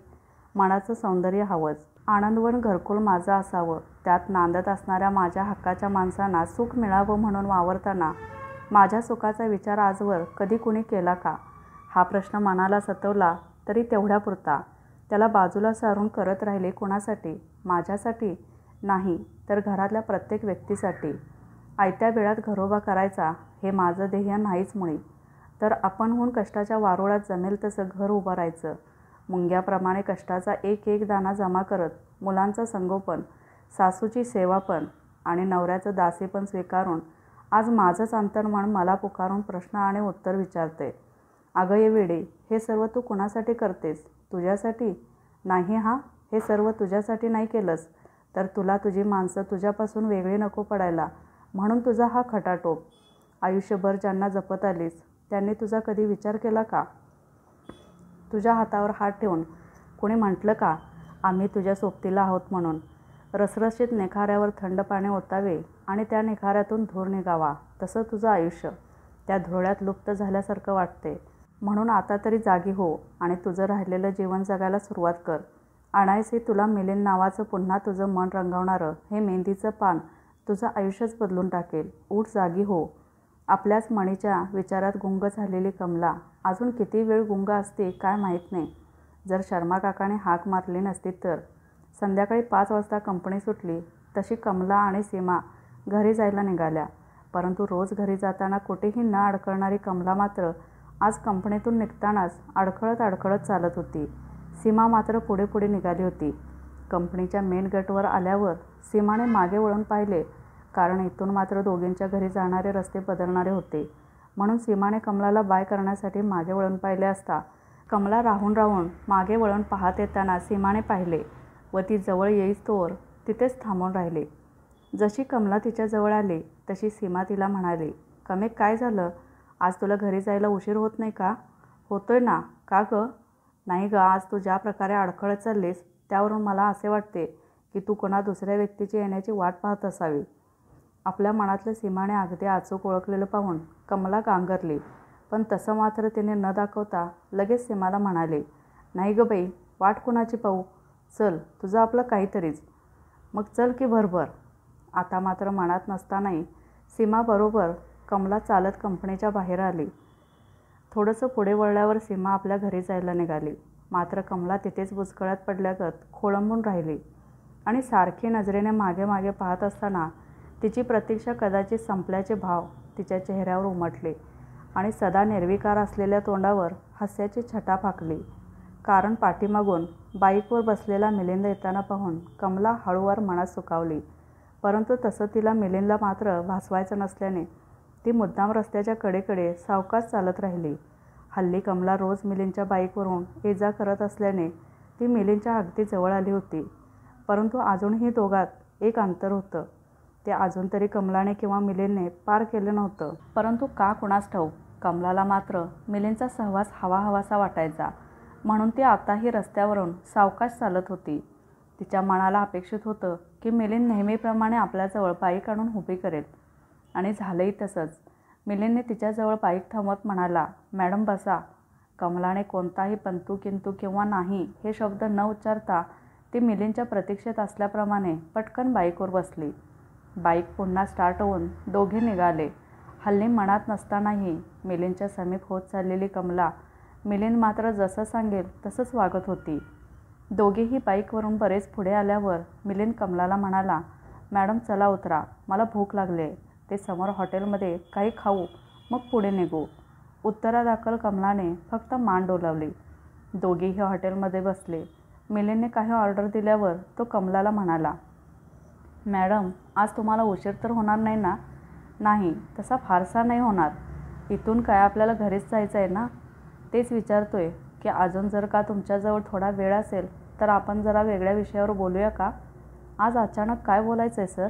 मनाचं सौंदर्य हवंच. आनंदवन घरकुल माझं असावं, त्यात नांदत असणाऱ्या माझ्या हक्काच्या माणसांना सुख मिळावं म्हणून वावरताना माझ्या सुखाचा विचार आजवर कधी कुणी केला का? हा प्रश्न मनाला सतवला तरी तेवढ्यापुरता. त्याला बाजूला सारून करत राहिले कोणासाठी? माझ्यासाठी नाही तर घरातल्या प्रत्येक व्यक्तीसाठी. आयत्या वेळात घरोबा करायचा हे माझं ध्येय नाहीच मुळी. तर आपणहून कष्टाच्या वारुळात जमेल तसं घर उभारायचं. मुंग्याप्रमाणे कष्टाचा एक एक दाणा जमा करत मुलांचं संगोपन, सासूची सेवापण आणि नवऱ्याचं दासीपण स्वीकारून आज माझंच अंतर्मन मला पुकारून प्रश्न आणि उत्तर विचारते. अगं ये वेडे, हे सर्व तू कुणासाठी करतेस? तुझ्यासाठी नाही. हे सर्व तुझ्यासाठी नाही केलंस तर तुला तुझी माणसं तुझ्यापासून वेगळी नको पडायला म्हणून तुझा हा खटाटोप. आयुष्यभर ज्यांना जपत आलीस त्यांनी तुझा कधी विचार केला का? तुझ्या हातावर हात ठेवून कोणी म्हटलं का आम्ही तुझ्या सोबतीला आहोत म्हणून? रसरशीत निखाऱ्यावर थंड पाणी ओतावे आणि त्या निखाऱ्यातून धूर निघावा, तसं तुझं आयुष्य त्या धुरळ्यात लुप्त झाल्यासारखं वाटते. म्हणून आता तरी जागी हो आणि तुझं राहिलेलं जीवन जगायला सुरुवात कर. अनायासे तुला मिलिंद नावाचं पुन्हा तुझं मन रंगवणारं हे मेहंदीचं पान तुझं आयुष्यच बदलून टाकेल. उठ, जागी हो. आपल्याच मणीच्या विचारात गुंग झालेली कमला अजून किती वेळ गुंग असते काय माहीत नाही. जर शर्मा काकाने हाक मारली नसती तर. संध्याकाळी 5 वाजता कंपनी सुटली तशी कमला आणि सीमा घरी जायला निघाल्या. परंतु रोज घरी जाताना कुठेही न अडखळणारी कमला मात्र आज कंपनीतून निघतानाच अडखळत चालत होती. सीमा मात्र पुढे पुढे निघाली होती. कंपनीच्या मेन गेटवर आल्यावर सीमाने मागे वळून पाहिले, कारण इथून मात्र दोघींच्या घरी जाणारे रस्ते बदलणारे होते. म्हणून सीमाने कमलाला बाय करण्यासाठी मागे वळून पाहिले असता कमला राहून मागे वळून पाहत येताना सीमाने पाहिले व ती जवळ येईस्तोवर तिथेच थांबून राहिले. जशी कमला तिच्या जवळ आली तशी सीमा तिला म्हणाली, कमे काय झालं? आज तुला घरी जायला उशीर होत नाही का? होतोय ना. का गं? नाही गं, आज तू ज्या प्रकारे अडखळत चाललीस त्यावरून मला असे वाटते की तू कोणा दुसऱ्या व्यक्तीची येण्याची वाट पाहत असावी. आपल्या मनातलं सीमाने अगदी अचूक ओळखलेलं पाहून कमला गांगरली. पण तसं मात्र तिने न दाखवता लगेच सीमाला म्हणाले, नाही गं बाई, वाट कोणाची पाहू? चल, तुझं आपलं काहीतरीच. मग चल की भरभर. आता मात्र मनात नसतानाही सीमा बरोबर कमला चालत कंपनीच्या बाहेर आली. थोडंसं पुढे वळल्यावर सीमा आपल्या घरी जायला निघाली. मात्र कमला तिथेच बुचकळ्यात पडल्यागत खोळंबून राहिली आणि सारखी नजरेने मागे मागे पाहत असताना तिची प्रतीक्षा कदाचित संपल्याचे भाव तिच्या चेहऱ्यावर उमटले आणि सदा निर्विकार असलेल्या तोंडावर हास्याची छटा फाकली. कारण पाठीमागून बाईकवर बसलेला मिलिंद येताना पाहून कमला हळूवार मनात सुखावली. परंतु तसं तिला मिलिंदला मात्र भासवायचं नसल्याने ती मुद्दाम रस्त्याच्या कडेकडे सावकाश चालत राहिली. हल्ली कमला रोज मिलिंदच्या बाईकवरून ये-जा करत असल्याने ती मिलिंदच्या अगदी जवळ आली होती. परंतु अजूनही दोघात एक अंतर होतं. ते अजून तरी कमलाने किंवा मिलिंदने पार केलं नव्हतं. परंतु का कुणास ठाऊक कमलाला मात्र मिलिंदचा सहवास हवाहवासा वाटायचा. म्हणून ती आताही रस्त्यावरून सावकाश चालत होती. तिच्या मनाला अपेक्षित होतं की मिलिंद नेहमीप्रमाणे आपल्याजवळ बाईक आणून उभी करेल. आणि झालंही तसंच. मिलिंदने तिच्याजवळ बाईक थांबवत म्हणाला, मॅडम बसा. कमलाने कोणताही पंतु किंतु किंवा नाही हे शब्द न उच्चारता ती मिलिंदच्या प्रतीक्षेत असल्याप्रमाणे पटकन बाईकवर बसली. बाईक पुन्हा स्टार्ट होऊन दोघे निघाले. हल्ली मनात नसतानाही मिलिंदच्या समीप होत चाललेली कमला मिलिंद मात्र जसं सांगेल तसंच वागत होती. दोघेही बाईकवरून बरेच पुढे आल्यावर मिलिंद कमलाला म्हणाला, मॅडम चला उतरा, मला भूक लागली आहे. ते समोर हॉटेलमध्ये काही खाऊ, मग पुढे निघू. उत्तरादाखल कमलाने फक्त मान डोलावली. दोघेही हॉटेलमध्ये बसले. मिलिंदने काही ऑर्डर दिल्यावर तो कमलाला म्हणाला, मॅडम आज तुम्हाला उशीर तर होणार नाही ना? नाही, तसा फारसा नाही होणार. इथून काय आपल्याला घरीच जायचं आहे ना? तेच विचारतोय की अजून जर का तुमच्याजवळ थोडा वेळ असेल तर आपण जरा वेगळ्या विषयावर बोलूया का? आज अचानक काय बोलायचं आहे सर?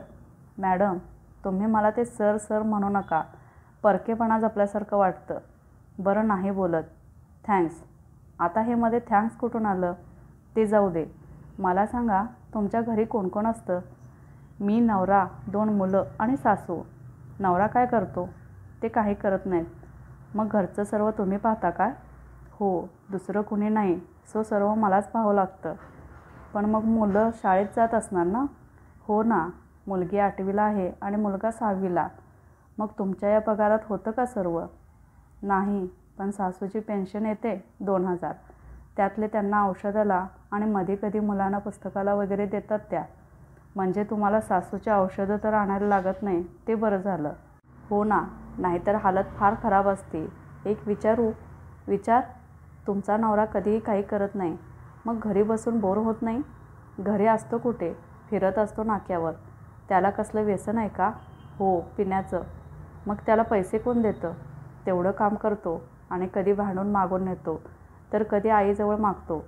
मॅडम तुम्ही मला ते सर म्हणू नका. परकेपणा जपल्यासारखं वाटतं. बरं नाही बोलत. थँक्स. आता हे मध्ये थँक्स कुठून आलं? ते जाऊ दे. मला सांगा तुमच्या घरी कोण कोण असतं? मी, नवरा, 2 मुलं आणि सासू. नवरा काय करतो? ते काही करत नाहीत. मग घरचं सर्व तुम्ही पाहता काय? हो, दुसरं कुणी नाही, सो सर्व मलाच पाहावं लागतं. पण मग मुलं शाळेत जात असणार ना? हो ना, मुलगी 8वीला आहे आणि मुलगा 6वीला. मग तुमच्या या पगारात होतं का सर्व? नाही, पण सासूची पेन्शन येते 2000. त्यातले त्यांना औषधाला आणि मध्ये कधी मुलांना पुस्तकाला वगैरे देतात त्या. म्हणजे तुम्हाला सासूची औषधं तर आणायला लागत नाही, ते बरं झालं. हो ना, नाहीतर हालत फार खराब असते. एक विचारू? विचार. तुमचा नवरा कधीही काही करत नाही, मग घरी बसून बोर होत नाही? घरी असतो कुठे, फिरत असतो नाक्यावर. त्याला कसलं व्यसन आहे का? हो, पिण्याचं. मग त्याला पैसे कोण देतं? तेवढं काम करतो आणि कधी भांडून मागून नेतो, तर कधी आईजवळ मागतो.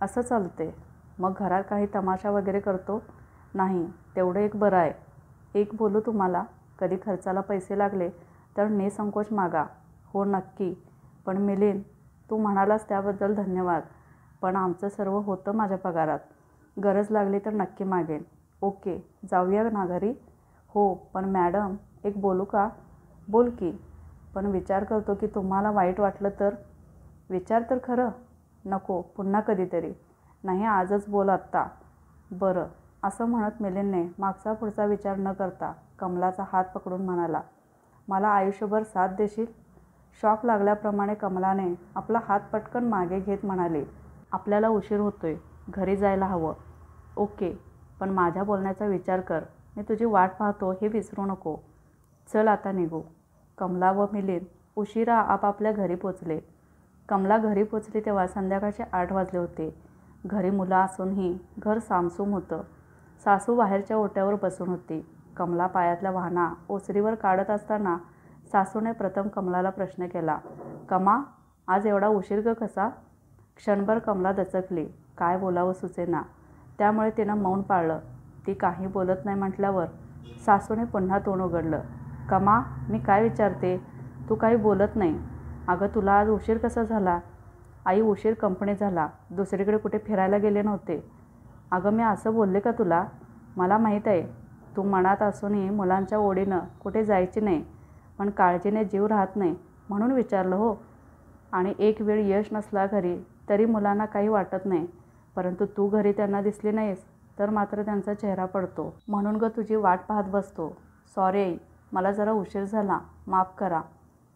असं चालते. मग घरात काही तमाशा वगैरे करतो? नाही, तेवढं एक बरं आहे. एक बोलू तुम्हाला, कधी खर्चाला पैसे लागले तर निसंकोच मागा. हो नक्की. पण मिलिंद, तू म्हणालास त्याबद्दल धन्यवाद. पण आमचं सर्व होतं माझ्या पगारात. गरज लागली तर नक्की मागेन. ओके, जाऊया ना घरी? हो, पण मॅडम एक बोलू का? बोल की. पण विचार करतो की तुम्हाला वाईट वाटलं तर? विचार तर खरं. नको, पुन्हा कधीतरी. नाही, आजच बोल आत्ता. बरं, असं म्हणत मिलिंदने मागचा पुढचा विचार न करता कमलाचा हात पकडून म्हणाला, मला आयुष्यभर साथ देशील? शॉक लागल्याप्रमाणे कमलाने आपला हात पटकन मागे घेत म्हणाली, आपल्याला उशीर होतोय, घरी जायला हवं. ओके, पण माझ्या बोलण्याचा विचार कर. मी तुझी वाट पाहतो हे विसरू नको. चल आता निघू. कमला व मिलिंद उशिरा आपापल्या घरी पोचले. कमला घरी पोचली तेव्हा संध्याकाळचे 8 वाजले होते. घरी मुलं असूनही घर सामसूम होतं. सासू बाहेरच्या ओट्यावर बसून होती. कमला पायातल्या वाहना ओसरीवर काढत असताना सासूने प्रथम कमलाला प्रश्न केला, कमा, आज एवढा उशीर ग कसा? क्षणभर कमला दचकली. काय बोलावं सुचेना. त्यामुळे तिनं मौन पाळलं. ती काही बोलत नाही म्हटल्यावर सासूने पुन्हा तोंड उघडलं. कमा, मी काय विचारते? तू काही बोलत नाही. अगं, तुला आज उशीर कसा झाला? आई, उशीर कंपनी झाला. दुसरीकडे कुठे फिरायला गेले नव्हते. अगं, मी असं बोलले का तुला? मला माहीत आहे तू मनात असूनही मुलांच्या ओढीनं कुठे जायची नाही. पण काळजीने जीव राहत नाही म्हणून विचारलं हो. आणि एक वेळ यश नसला घरी तरी मुलांना काही वाटत नाही. परंतु तू घरी त्यांना दिसली नाहीस तर मात्र त्यांचा चेहरा पडतो. म्हणून ग तुझी वाट पाहत बसतो. सॉरी आई, मला जरा उशीर झाला. माफ करा.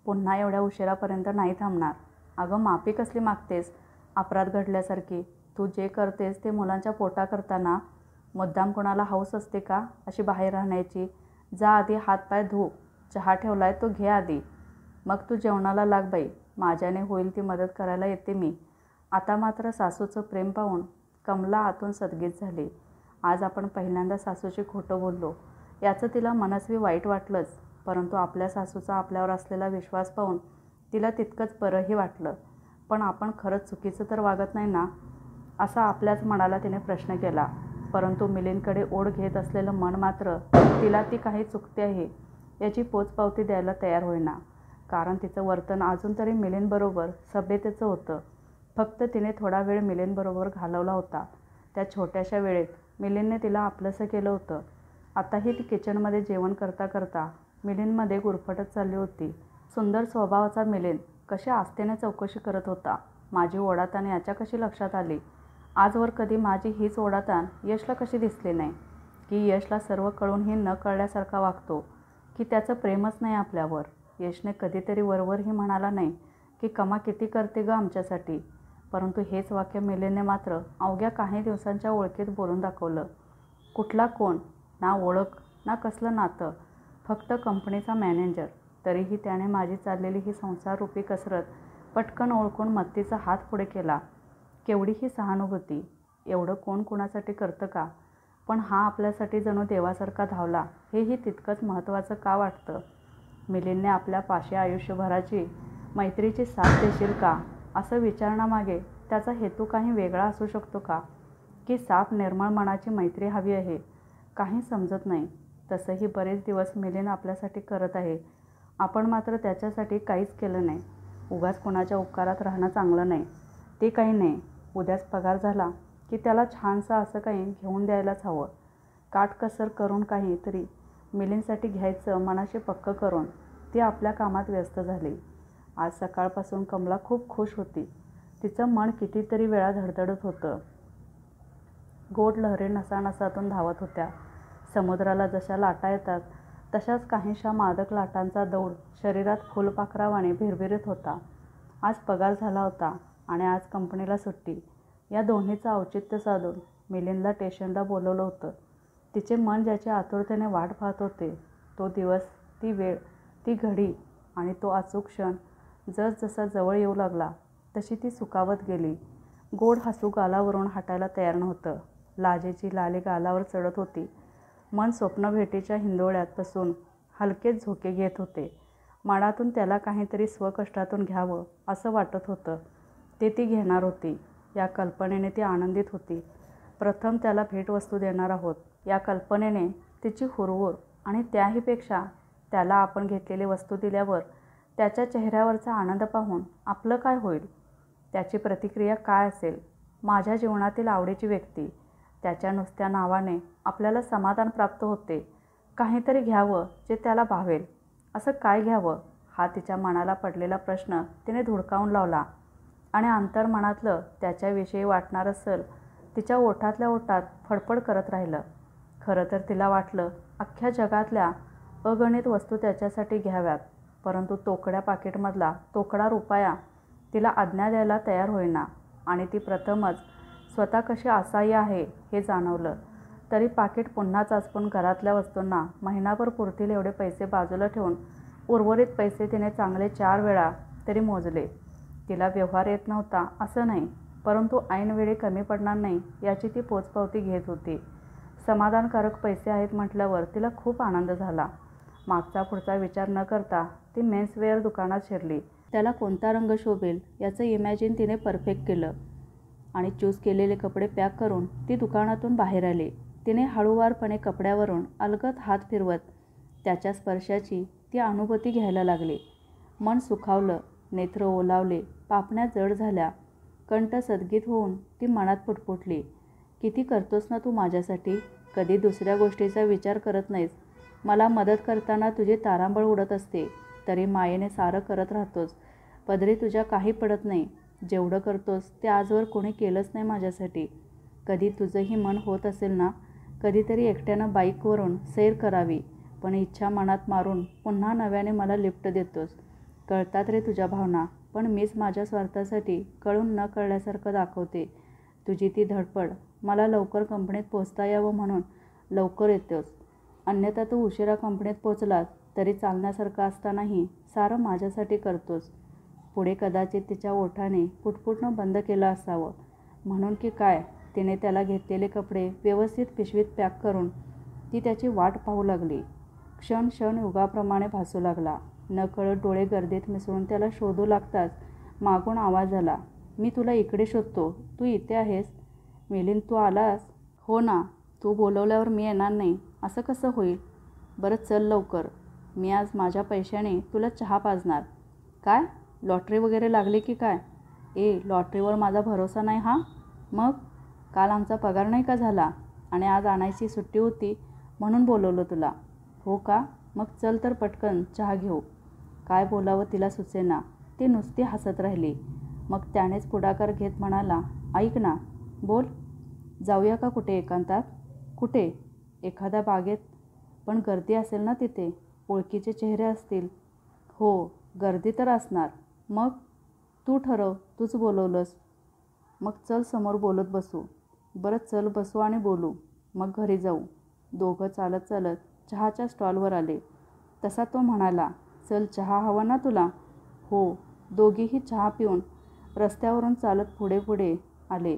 पुन्हा एवढ्या उशिरापर्यंत नाही थांबणार. अगं, माफी कसली मागतेस? अपराध घडल्यासारखी. तू जे करतेस ते मुलांच्या पोटा करताना मुद्दाम कोणाला हौस असते का अशी बाहेर राहण्याची? जा आधी हातपाय धू. चहा ठेवलाय तो घे आधी. मग तू जेवणाला लाग बाई. माझ्याने होईल ती मदत करायला येते मी. आता मात्र सासूचं प्रेम पाहून कमला आतून सदगीत झाली. आज आपण पहिल्यांदा सासूची खोटं बोललो याचं तिला मनस्वी वाईट वाटलंच. परंतु आपल्या सासूचा आपल्यावर असलेला विश्वास पाहून तिला तितकंच बरंही वाटलं. पण आपण खरंच चुकीचं तर वागत नाही ना, असा आपल्याच मनाला तिने प्रश्न केला. परंतु मिलिंदकडे ओढ घेत असलेलं मन मात्र तिला ती काही चुकते आहे याची पोचपावती द्यायला तयार होईना. कारण तिचं वर्तन अजून तरी मिलिंदबरोबर सभ्यतेचं होतं. फक्त तिने थोडा वेळ मिलिंदबरोबर घालवला होता. त्या छोट्याशा वेळेत मिलिंदने तिला आपलंसं केलं होतं. आताही ती किचनमध्ये जेवण करता करता मिलिंदमध्ये गुरफटत चालली होती. सुंदर स्वभावाचा मिलिंद कशा आस्थेने चौकशी करत होता, माझी ओढाताण याच्या कशी लक्षात आली? आजवर कधी माझी हीच ओढाताण यशला कशी दिसली नाही? की यशला सर्व कळूनही न कळल्यासारखा वागतो? की त्याचं प्रेमच नाही आपल्यावर? यशने कधीतरी वरवरही म्हणाला नाही की कमा किती करते ग आमच्यासाठी. परंतु हेच वाक्य मिलिंदने मात्र अवघ्या काही दिवसांच्या ओळखीत बोलून दाखवलं. कुठला कोण? ना ओळख ना कसलं नातं. फक्त कंपनीचा मॅनेजर. तरीही त्याने माझी चाललेली ही संसाररूपी कसरत पटकन ओळखून मदतीचा हात पुढे केला. केवढी ही सहानुभूती. एवढं कोण कुणासाठी करतं का? पण हा आपल्यासाठी जणू देवासारखा धावला हेही तितकंच महत्त्वाचं का वाटतं? मिलिंदने आपल्या पाशी आयुष्यभराची मैत्रीची साथ देशील का असं विचारण्यामागे त्याचा हेतू काही वेगळा असू शकतो का? की साफ निर्मळ मनाची मैत्री हवी आहे? काही समजत नाही. तसंही बरेच दिवस मिलिंद आपल्यासाठी करत आहे. आपण मात्र त्याच्यासाठी काहीच केलं नाही. उगाच कुणाच्या उपकारात राहणं चांगलं नाही. ते काही नाही. उद्याच पगार झाला की त्याला छानसं असं काही घेऊन द्यायलाच हवं. काटकसर करून काहीतरी मिलिंदसाठी घ्यायचं मनाशी पक्कं करून ती आपल्या कामात व्यस्त झाली. आज सकाळपासून कमला खूप खुश होती. तिचं मन कितीतरी वेळा धडधडत होतं. गोड लहरी नसानसातून धावत होत्या. समुद्राला जशा लाटा येतात तशाच काहीशा मादक लाटांचा दौड शरीरात फुलपाखरावाने भिरभिरत होता. आज पगार झाला होता आणि आज कंपनीला सुट्टी. या दोन्हीचं औचित्य साधून मिलिंदला स्टेशनला बोलवलं होतं. तिचे मन ज्याच्या आतुरतेने वाट पाहत होते, तो दिवस, ती वेळ, ती घडी आणि तो अचूक क्षण जसजसा जवळ येऊ लागला तशी ती सुखावत गेली. गोड हसू गालावरून हटायला तयार नव्हतं. लाजेची लाली गालावर चढत होती. मन स्वप्नभेटीच्या हिंदोळ्यात बसून हलकेच झोके घेत होते. मनातून त्याला काहीतरी स्वकष्टातून घ्यावं असं वाटत होतं. ते ती घेणार होती. या कल्पनेने ती आनंदित होती. प्रथम त्याला भेटवस्तू देणार आहोत या कल्पनेने तिची हुरहुर आणि त्याहीपेक्षा त्याला आपण घेतलेली वस्तू दिल्यावर त्याच्या चेहऱ्यावरचा आनंद पाहून आपलं काय होईल? त्याची प्रतिक्रिया काय असेल? माझ्या जीवनातील आवडीची व्यक्ती, त्याच्या नुसत्या नावाने आपल्याला समाधान प्राप्त होते. काहीतरी घ्यावं जे त्याला भावेल. असं काय घ्यावं? हा तिच्या मनाला पडलेला प्रश्न तिने धुडकावून लावला आणि अंतर्मनातलं त्याच्याविषयी वाटणारं सल तिच्या ओठातल्या ओठात फडफड करत राहिलं. खरं तर तिला वाटलं अख्ख्या जगातल्या अगणित वस्तू त्याच्यासाठी घ्याव्यात, परंतु तोकड्या पाकिटमधला तोकडा रुपया तिला आज्ञा द्यायला तयार होईना आणि ती प्रथमच स्वतः कशी असहाय्य आहे हे जाणवलं. तरी पाकिट पुन्हा चाचपून घरातल्या वस्तूंना महिनाभर पुरतील एवढे पैसे बाजूला ठेवून उर्वरित पैसे तिने चांगले 4 वेळा तरी मोजले. तिला व्यवहार येत नव्हता असं नाही, परंतु ऐनवेळी कमी पडणार नाही याची ती पोचपावती घेत होती. समाधानकारक पैसे आहेत म्हटल्यावर तिला खूप आनंद झाला. मागचा पुढचा विचार न करता ती मेन्सवेअर दुकानात शिरली. त्याला कोणता रंग शोभेल याचं इमॅजिन तिने परफेक्ट केलं आणि चूज केलेले कपडे पॅक करून ती दुकानातून बाहेर आली. तिने हळूवारपणे कपड्यावरून अलगद हात फिरवत त्याच्या स्पर्शाची ती अनुभूती घ्यायला लागली. मन सुखावलं, नेत्र ओलावले, पापण्या जड झाल्या, कंठ सदगीत होऊन ती मनात पुटपुटली. किती करतोस ना तू माझ्यासाठी? कधी दुसऱ्या गोष्टीचा विचार करत नाहीस. मला मदत करताना तुझी तारांबळ उडत असते, तरी मायेने सारं करत राहतोस. पदरी तुझ्या काही पडत नाही. जेवढं करतोस ते आजवर कोणी केलंच नाही माझ्यासाठी. कधी तुझंही मन होत असेल ना, कधीतरी एकट्यानं बाईकवरून सैर करावी, पण इच्छा मनात मारून पुन्हा नव्याने मला लिफ्ट देतोस. कळतात रे तुझ्या भावना, पण मीच माझ्या स्वार्थासाठी कळून न कळल्यासारखं दाखवते. तुझी ती धडपड, मला लवकर कंपनीत पोचता यावं म्हणून लवकर येतोस. अन्यथा तू उशिरा कंपनीत पोचलास तरी चालण्यासारखं असतानाही सारं माझ्यासाठी करतोस. पुढे कदाचित तिच्या ओठाने पुटपुटणं बंद केलं असावं, म्हणून की काय तिने त्याला घेतलेले कपडे व्यवस्थित पिशवीत पॅक करून ती त्याची वाट पाहू लागली. क्षण क्षण युगाप्रमाणे भासू लागला. नकळत डोळे गर्दीत मिसळून त्याला शोधू लागताच मागून आवाज आला, मी तुला इकडे शोधतो, तू इथे आहेस? मिलिंद, तू आलास? हो ना, तू बोलवल्यावर मी येणार नाही असं कसं होईल? बरं चल लवकर, मी आज माझ्या पैशाने तुला चहा पाजणार. काय, लॉटरी वगैरे लागली की काय? लॉटरीवर माझा भरोसा नाही हा. मग काल आमचा पगार नाही का झाला आणि आज आणायची सुट्टी होती म्हणून बोलवलं तुला. हो का? मग चल तर पटकन चहा घेऊ. काय बोलावं तिला सुचेना. ती नुसती हसत राहिली. मग त्यानेच पुढाकार घेत म्हणाला, ऐक ना, बोल. जाऊया का कुठे एकांतात? कुठे? एखाद्या बागेत. पण गर्दी असेल ना तिथे, ओळखीचे चेहरे असतील. हो, गर्दी तर असणार. मग तू ठरव, तूच बोलवलंस. मग चल समोर बोलत बसू. बरं चल बसू आणि बोलू, मग घरी जाऊ. दोघं चालत चालत चहाच्या स्टॉलवर आले. तसा तो म्हणाला, चल चहा हवा ना तुला? हो. दोघीही चहा पिऊन रस्त्यावरून चालत पुढे पुढे आले.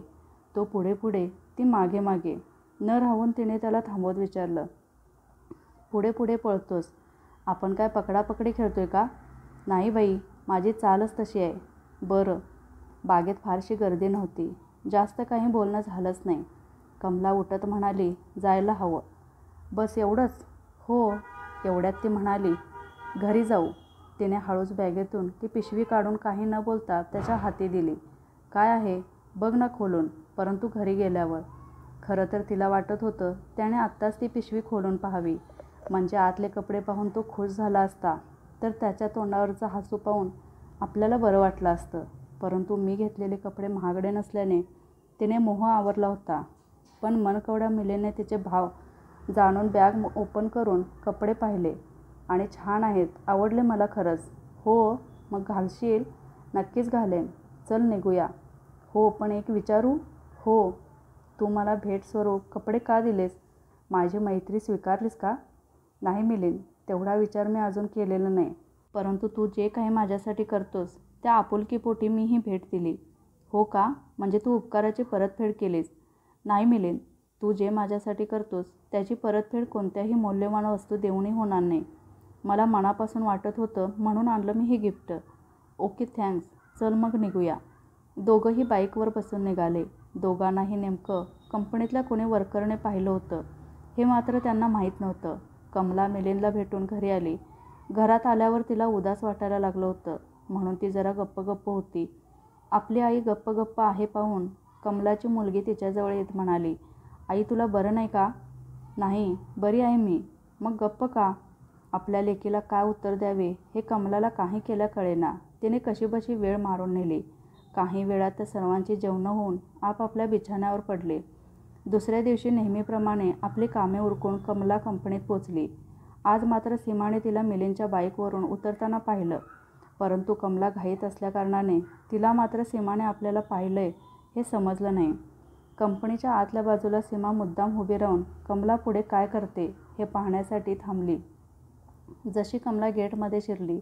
तो पुढे पुढे, ती मागे मागे. न राहून तिने त्याला थांबवत विचारलं, पुढे पुढे पळतोस? आपण काय पकडापकडी खेळतोय का? नाही बाई, माझी चालच तशी आहे. बरं. बागेत फारशी गर्दी नव्हती. जास्त काही बोलणं झालंच नाही. कमला उठत म्हणाली, जायला हवं. बस एवढंच? हो. एवढ्यात ती म्हणाली, घरी जाऊ. तिने हळूच बॅगेतून ती पिशवी काढून काही न बोलता त्याच्या हाती दिली. काय आहे बघ ना खोलून, परंतु घरी गेल्यावर. खरं तर तिला वाटत होतं त्याने आत्ताच ती पिशवी खोलून पाहावी, म्हणजे आतले कपडे पाहून तो खुश झाला असता, तर त्याच्या तोंडावरचं हसू पाहून आपल्याला बरं वाटलं असतं. परंतु मी घेतलेले कपडे महागडे नसल्याने तिने मोह आवरला होता. पण मनकवड्या मिलेने तिचे भाव जाणून बॅग ओपन करून कपडे पाहिले आणि छान आहेत, आवडले मला खरंच. हो. मग घालशील? नक्कीच घालेन. चल निघूया. हो, पण एक विचारू? हो. तू मला भेट स्वरूप कपडे का दिलेस? माझी मैत्री स्वीकारलीस का? नाही मिलिंद, तेवढा विचार मी अजून केलेला नाही. परंतु तू जे काही माझ्यासाठी करतोस त्या आपुलकीपोटी मी ही भेट दिली. हो का? म्हणजे तू उपकाराची परतफेड केलीस? नाही मिलिंद, तू जे माझ्यासाठी करतोस त्याची परतफेड कोणत्याही मौल्यवान वस्तू देऊनही होणार नाही. मला मनापासून वाटत होतं म्हणून आणलं मी हे गिफ्ट. Okay, thanks. चल मग निघूया. दोघंही बाईकवर बसून निघाले. दोघांनाही नेमकं कंपनीतल्या कोणी वर्करने पाहिलं होतं हे मात्र त्यांना माहीत नव्हतं. कमला मिलिंदला भेटून घरी आली. घरात आल्यावर तिला उदास वाटायला लागलं होतं, म्हणून ती जरा गप्प गप्प होती. आपली आई गप्प गप्प आहे पाहून कमलाची मुलगी तिच्याजवळ येत म्हणाली, आई तुला बरं नाही का? नाही, बरी आहे मी. मग गप्प का? आपल्या लेकीला काय उत्तर द्यावे हे कमलाला काही केल्या कळेना. तिने कशीबशी वेळ मारून नेली. काही वेळात सर्वांची जेवणं होऊन आपापल्या बिछाण्यावर पडले. दुसऱ्या दिवशी नेहमीप्रमाणे आपली कामे उरकून कमला कंपनीत पोचली. आज मात्र सीमाने तिला मिलिंदच्या बाईकवरून उतरताना पाहिलं, परंतु कमला घाईत असल्याकारणाने तिला मात्र सीमाने आपल्याला पाहिलंय हे समजलं नाही. कंपनीच्या आतल्या बाजूला सीमा मुद्दाम उभी राहून कमला पुढे काय करते हे पाहण्यासाठी थांबली. जशी कमला गेटमध्ये शिरली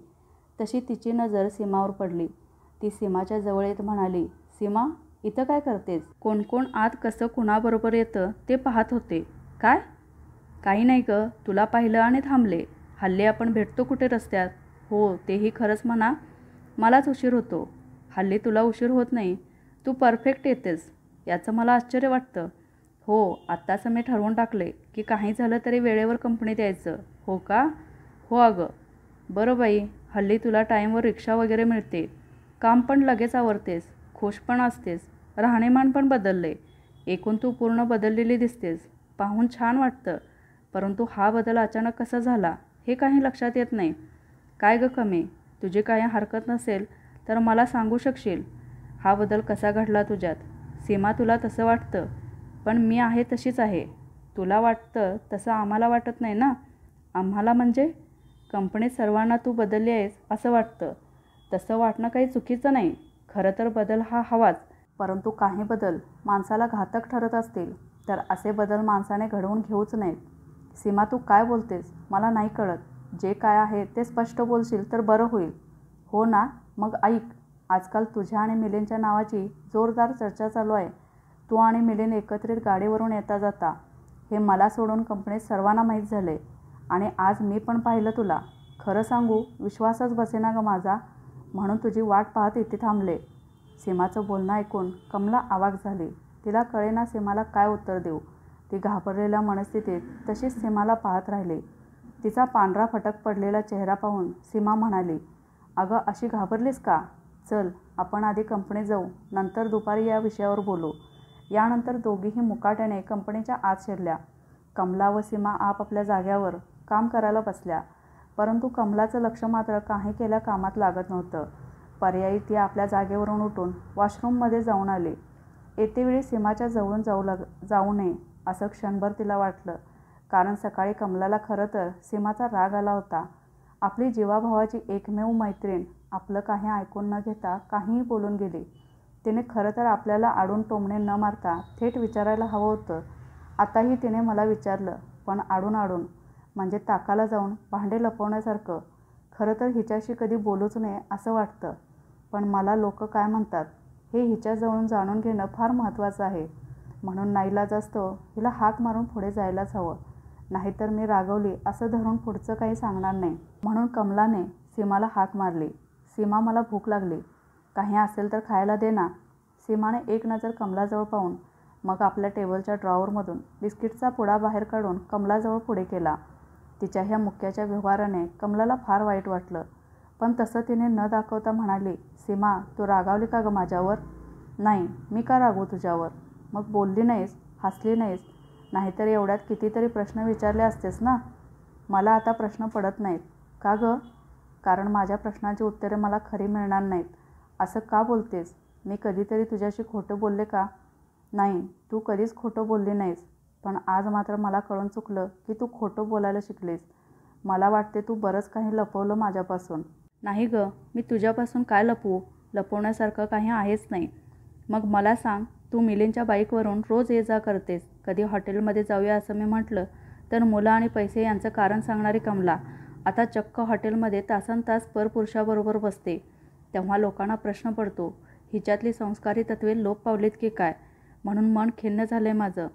तशी तिची नजर सीमावर पडली. ती सीमाच्या जवळ येत म्हणाली, सीमा, इथं काय करतेस? कोण कोण आत कसं कुणाबरोबर येतं ते पाहत होते. काय? काही नाही गं, तुला पाहिलं आणि थांबले. हल्ली आपण भेटतो कुठे रस्त्यात? हो, तेही खरंच म्हणा, मलाच उशीर होतो. हल्ली तुला उशीर होत नाही, तू परफेक्ट येतेस, याचं मला आश्चर्य वाटतं. हो, आत्ताच मी ठरवून टाकले की काही झालं तरी वेळेवर कंपनीत यायचं. हो का? हो अगं. बरं बाई, हल्ली तुला टाईमवर रिक्षा वगैरे मिळते, काम पण लगेच आवरतेस, खुश पण असतेस, राहणीमान पण बदलले. एकूण तू पूर्ण बदललेली दिसतेस. पाहून छान वाटतं. परंतु हा बदल अचानक कसा झाला हे काही लक्षात येत नाही. काय गं कमी, तुझी काही हरकत नसेल तर मला सांगू शकशील, हा बदल कसा घडला तुझ्यात? सीमा, तुला तसं वाटतं, पण मी आहे तशीच आहे. तुला वाटतं तसं आम्हाला वाटत नाही ना. आम्हाला म्हणजे? कंपनीत सर्वांना तू बदलली आहेस असं वाटतं. तसं वाटणं काही चुकीचं नाही. खरं तर बदल हा हवाच. परंतु काही बदल माणसाला घातक ठरत असतील तर असे बदल माणसाने घडवून घेऊच नाहीत. सीमा, तू काय बोलतेस मला नाही कळत. जे काय आहे ते स्पष्ट बोलशील तर बरं होईल. हो ना, मग ऐक. आजकाल तुझ्या आणि मिलिंदच्या नावाची जोरदार चर्चा चालू आहे. तू आणि मिलिंद एकत्रित गाडीवरून येता जाता हे मला सोडून कंपनीत सर्वांना माहीत झाले. आणि आज मी पण पाहिलं तुला. खरं सांगू, विश्वासच बसेना गं माझा, म्हणून तुझी वाट पाहत इथे थांबले. सीमाचं बोलणं ऐकून कमला अवाक झाली. तिला कळेना सीमाला काय उत्तर देऊ. ती घाबरलेल्या मनस्थितीत तशीच सीमाला पाहत राहिली. तिचा पांढरा फटक पडलेला चेहरा पाहून सीमा म्हणाली, अगं अशी घाबरलीस का? चल, आपण आधी कंपनीत जाऊ, नंतर दुपारी या विषयावर बोलू. यानंतर दोघीही मुकाट्याने कंपनीच्या आत शिरल्या. कमला व सीमा आपापल्या जाग्यावर काम करायला बसल्या. परंतु कमलाचं लक्ष मात्र काही केल्या कामात लागत नव्हतं. पर्यायी ती आपल्या जागेवरून उठून वॉशरूममध्ये जाऊन आली. येतेवेळी सीमाच्या जवळून जाऊ नये असं क्षणभर तिला वाटलं, कारण सकाळी कमलाला खरं तर सीमाचा राग आला होता. आपली जीवाभावाची एकमेव मैत्रीण आपलं काही ऐकून न घेता काहीही बोलून गेली. तिने खरं तर आपल्याला आडून टोमणे न मारता थेट विचारायला हवं होतं. आताही तिने मला विचारलं, पण आडून म्हणजे ताकाला जाऊन भांडे लपवण्यासारखं. खरं तर हिच्याशी कधी बोलूच नये असं वाटतं, पण मला लोक काय म्हणतात हे हिच्याजवळून जाणून घेणं फार महत्त्वाचं आहे. म्हणून नाईलाजास्तव हिला हाक मारून पुढे जायलाच हवं. नाहीतर मी रागवली असं धरून पुढचं काही सांगणार नाही. म्हणून कमलाने सीमाला हाक मारली, सीमा, मला भूक लागली, काही असेल तर खायला दे ना. सीमाने एक नजर कमलाजवळ पाहून मग आपल्या टेबलच्या ड्रॉवरमधून बिस्किटचा पुडा बाहेर काढून कमलाजवळ पुढे केला. तिच्या ह्या मुक्याच्या व्यवहाराने कमलाला फार वाईट वाटलं, पण तसं तिने न दाखवता म्हणाली, सीमा, तू रागावली का गं माझ्यावर? नाही, मी का रागवू तुझ्यावर? मग बोलली नाहीस, हसली नाहीस, नाहीतर एवढ्यात कितीतरी प्रश्न विचारले असतेस ना. मला आता प्रश्न पडत नाहीत. का गं? कारण माझ्या प्रश्नांची उत्तरे मला खरी मिळणार नाहीत. असं का बोलतेस? मी कधीतरी तुझ्याशी खोटं बोलले का? नाही, तू कधीच खोटं बोलली नाहीस, पण आज मात्र मला कळून चुकलं की तू खोटं बोलायला शिकलीस. मला वाटते तू बरंच काही लपवलं माझ्यापासून. नाही गं, मी तुझ्यापासून काय लपवू? लपवण्यासारखं काही आहेच नाही. मग मला सांग, तू मिलिंदच्या बाईकवरून रोज ये जा करतेस. कधी हॉटेलमध्ये जाऊया असं मी म्हटलं तर मुलं आणि पैसे यांचं कारण सांगणारी कमला आता चक्क हॉटेलमध्ये तासनतास परपुरुषाबरोबर बसते. तेव्हा लोकांना प्रश्न पडतो, हिच्यातली संस्कारी तत्वे लोप पावलीत की काय? म्हणून मन खिन्न झालं आहे माझं.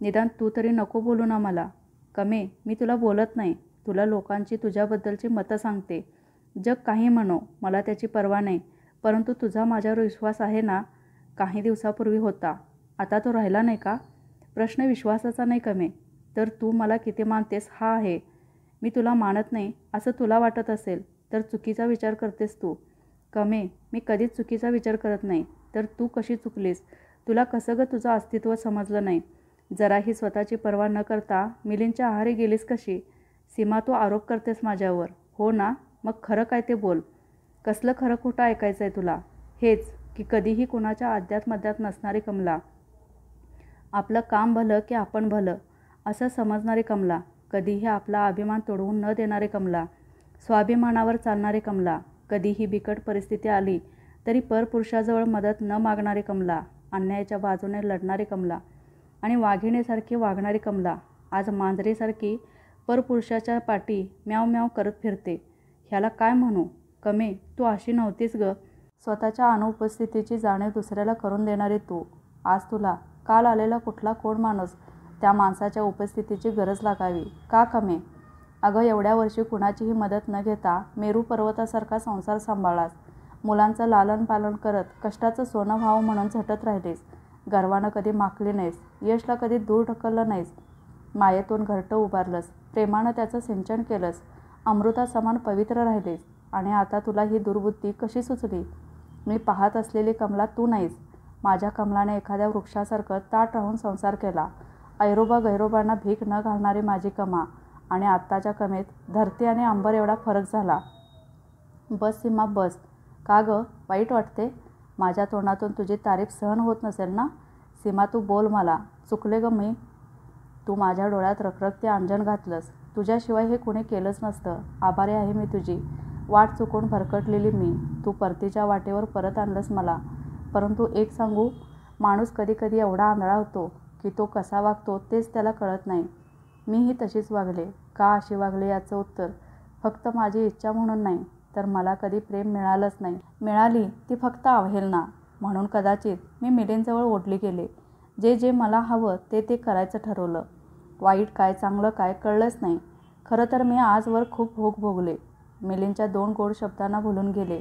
निदान तू तरी नको बोलू ना मला. कमे, मी तुला बोलत नाही. तुला लोकांची तुझ्याबद्दलची मतं सांगते. जग काही म्हणो, मला त्याची पर्वा नाही. परंतु तुझा माझ्यावर विश्वास आहे ना? काही दिवसापूर्वी होता, आता तो राहिला नाही का? प्रश्न विश्वासाचा नाही कमे, तर तू मला किती मानतेस हा आहे. मी तुला मानत नाही असं तुला वाटत असेल तर चुकीचा विचार करतेस तू. कमे, मी कधीच चुकीचा विचार करत नाही. तर तू कशी चुकलीस? तुला कसं गं तुझं अस्तित्व समजलं नाही? जराही स्वतःची पर्वा न करता मिलिंदच्या आहारी गेलीस कशी? सीमा, तू आरोप करतेस माझ्यावर, हो ना? मग खरं काय ते बोल. कसलं खरं खोटं ऐकायचं आहे तुला? हेच की कधीही कुणाच्या अद्यात नसणारी कमला, आपलं काम भलं की आपण भलं असं समजणारी कमला, कधीही आपला अभिमान तोडवून न देणारी कमला, स्वाभिमानावर चालणारी कमला, कधीही बिकट परिस्थिती आली तरी परपुरुषाजवळ मदत न मागणारी कमला, अन्यायाच्या बाजूने लढणारी कमला आणि वाघिणीसारखी वागणारी कमला आज मांजरीसारखी परपुरुषाच्या पाठी म्याव म्याव करत फिरते. ह्याला काय म्हणू? कमे, तू अशी नव्हतीस ग. स्वतःच्या अनुपस्थितीची जाणीव दुसऱ्याला करून देणारी तू. आज तुला काल आलेला कुठला कोण माणूस त्या माणसाच्या उपस्थितीची गरज लागावी का कमे? अगं, एवढ्या वर्षी कुणाचीही मदत न घेता मेरू पर्वतासारखा संसार सांभाळलास. मुलांचं लालन पालन करत कष्टाचं सोनं व्हावं म्हणून झटत राहिलीस. गर्वानं कधी माखली नाहीस, यशला कधी दूर ढकललं नाहीस. मायेतून घरटं उभारलंस, प्रेमानं त्याचं सिंचन केलंस, अमृतासमान पवित्र राहिलीस. आणि आता तुला ही दुर्बुद्धी कशी सुचली? मी पाहत असलेली कमला तू नाहीस. माझ्या कमलाने एखाद्या वृक्षासारखं ताट राहून संसार केला. ऐरोबा गैरोबांना भीक न घालणारी माझी कमा आणि आत्ताच्या कमेत धरती आणि अंबर एवढा फरक झाला. बस सीमा, बस. का गं, वाईट वाटते? माझ्या तोंडातून तुझी तारीफ सहन होत नसेल ना? सीमा, तू बोल. मला चुकले गं मी. तू माझ्या डोळ्यात रखरखते अंजन घातलंस. तुझ्याशिवाय हे कोणी केलंच नसतं. आभारी आहे मी तुझी. वाट चुकून भरकटलेली मी. तू परतीच्या वाटेवर परत आणलंस मला. परंतु एक सांगू, माणूस कधी कधी एवढा आंधळा होतो की तो कसा वागतो तेच त्याला कळत नाही. मीही तशीच वागले. का अशी वागले याचं उत्तर फक्त माझी इच्छा म्हणून नाही, तर मला कधी प्रेम मिळालंच नाही. मिळाली ती फक्त अवहेलना म्हणून. कदाचित मी मिलिंदजवळ ओढली गेले. जे जे मला हवं ते करायचं ठरवलं. वाईट काय चांगलं काय कळलंच नाही. खरं तर मी आजवर खूप भोग भोगले. मिलिंदच्या 2 गोड शब्दांना भुलून गेले.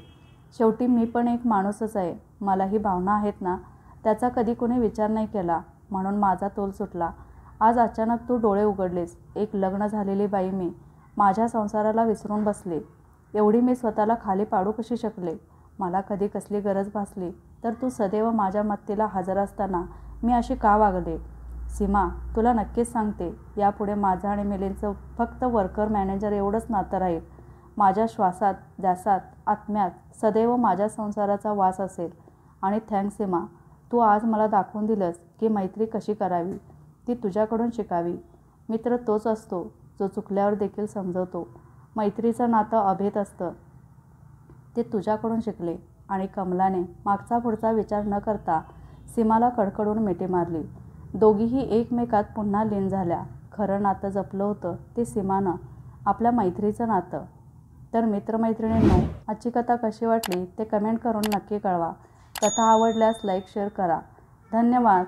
शेवटी मी पण एक माणूसच आहे. मलाही भावना आहेत ना. त्याचा कधी कोणी विचार नाही केला म्हणून माझा तोल सुटला. आज अचानक तू डोळे उघडलेस. एक लग्न झालेली बाई मी माझ्या संसाराला विसरून बसले. एवढी मी स्वतःला खाली पाडू कशी शकले? मला कधी कसली गरज भासली तर तू सदैव माझ्या मत्तीला हजर असताना मी अशी का वागले? सीमा, तुला नक्कीच सांगते, यापुढे माझं आणि मिलिंदचं फक्त वर्कर मॅनेजर एवढंच नातं राहील. माझ्या श्वासात, ध्यासात, आत्म्यात सदैव माझ्या संसाराचा वास असेल. आणि थँक्स सीमा, तू आज मला दाखवून दिलंस की मैत्री कशी करावी. ती तुझ्याकडून शिकावी. मित्र तोच असतो जो चुकल्यावर देखील समजवतो. मैत्रीचं नातं अभेद असतं. ते तुझ्याकडून शिकले. आणि कमलाने मागचा पुढचा विचार न करता सीमाला कडकडून मिठी मारली. दोघीही एकमेकात पुन्हा लीन झाल्या. खरं नातं जपलं होतं ते सीमानं, आपल्या मैत्रीचं नातं. तर मित्रमैत्रिणींनो, आजची कथा कशी वाटली ते कमेंट करून नक्की कळवा. कथा आवडल्यास लाईक शेअर करा. धन्यवाद.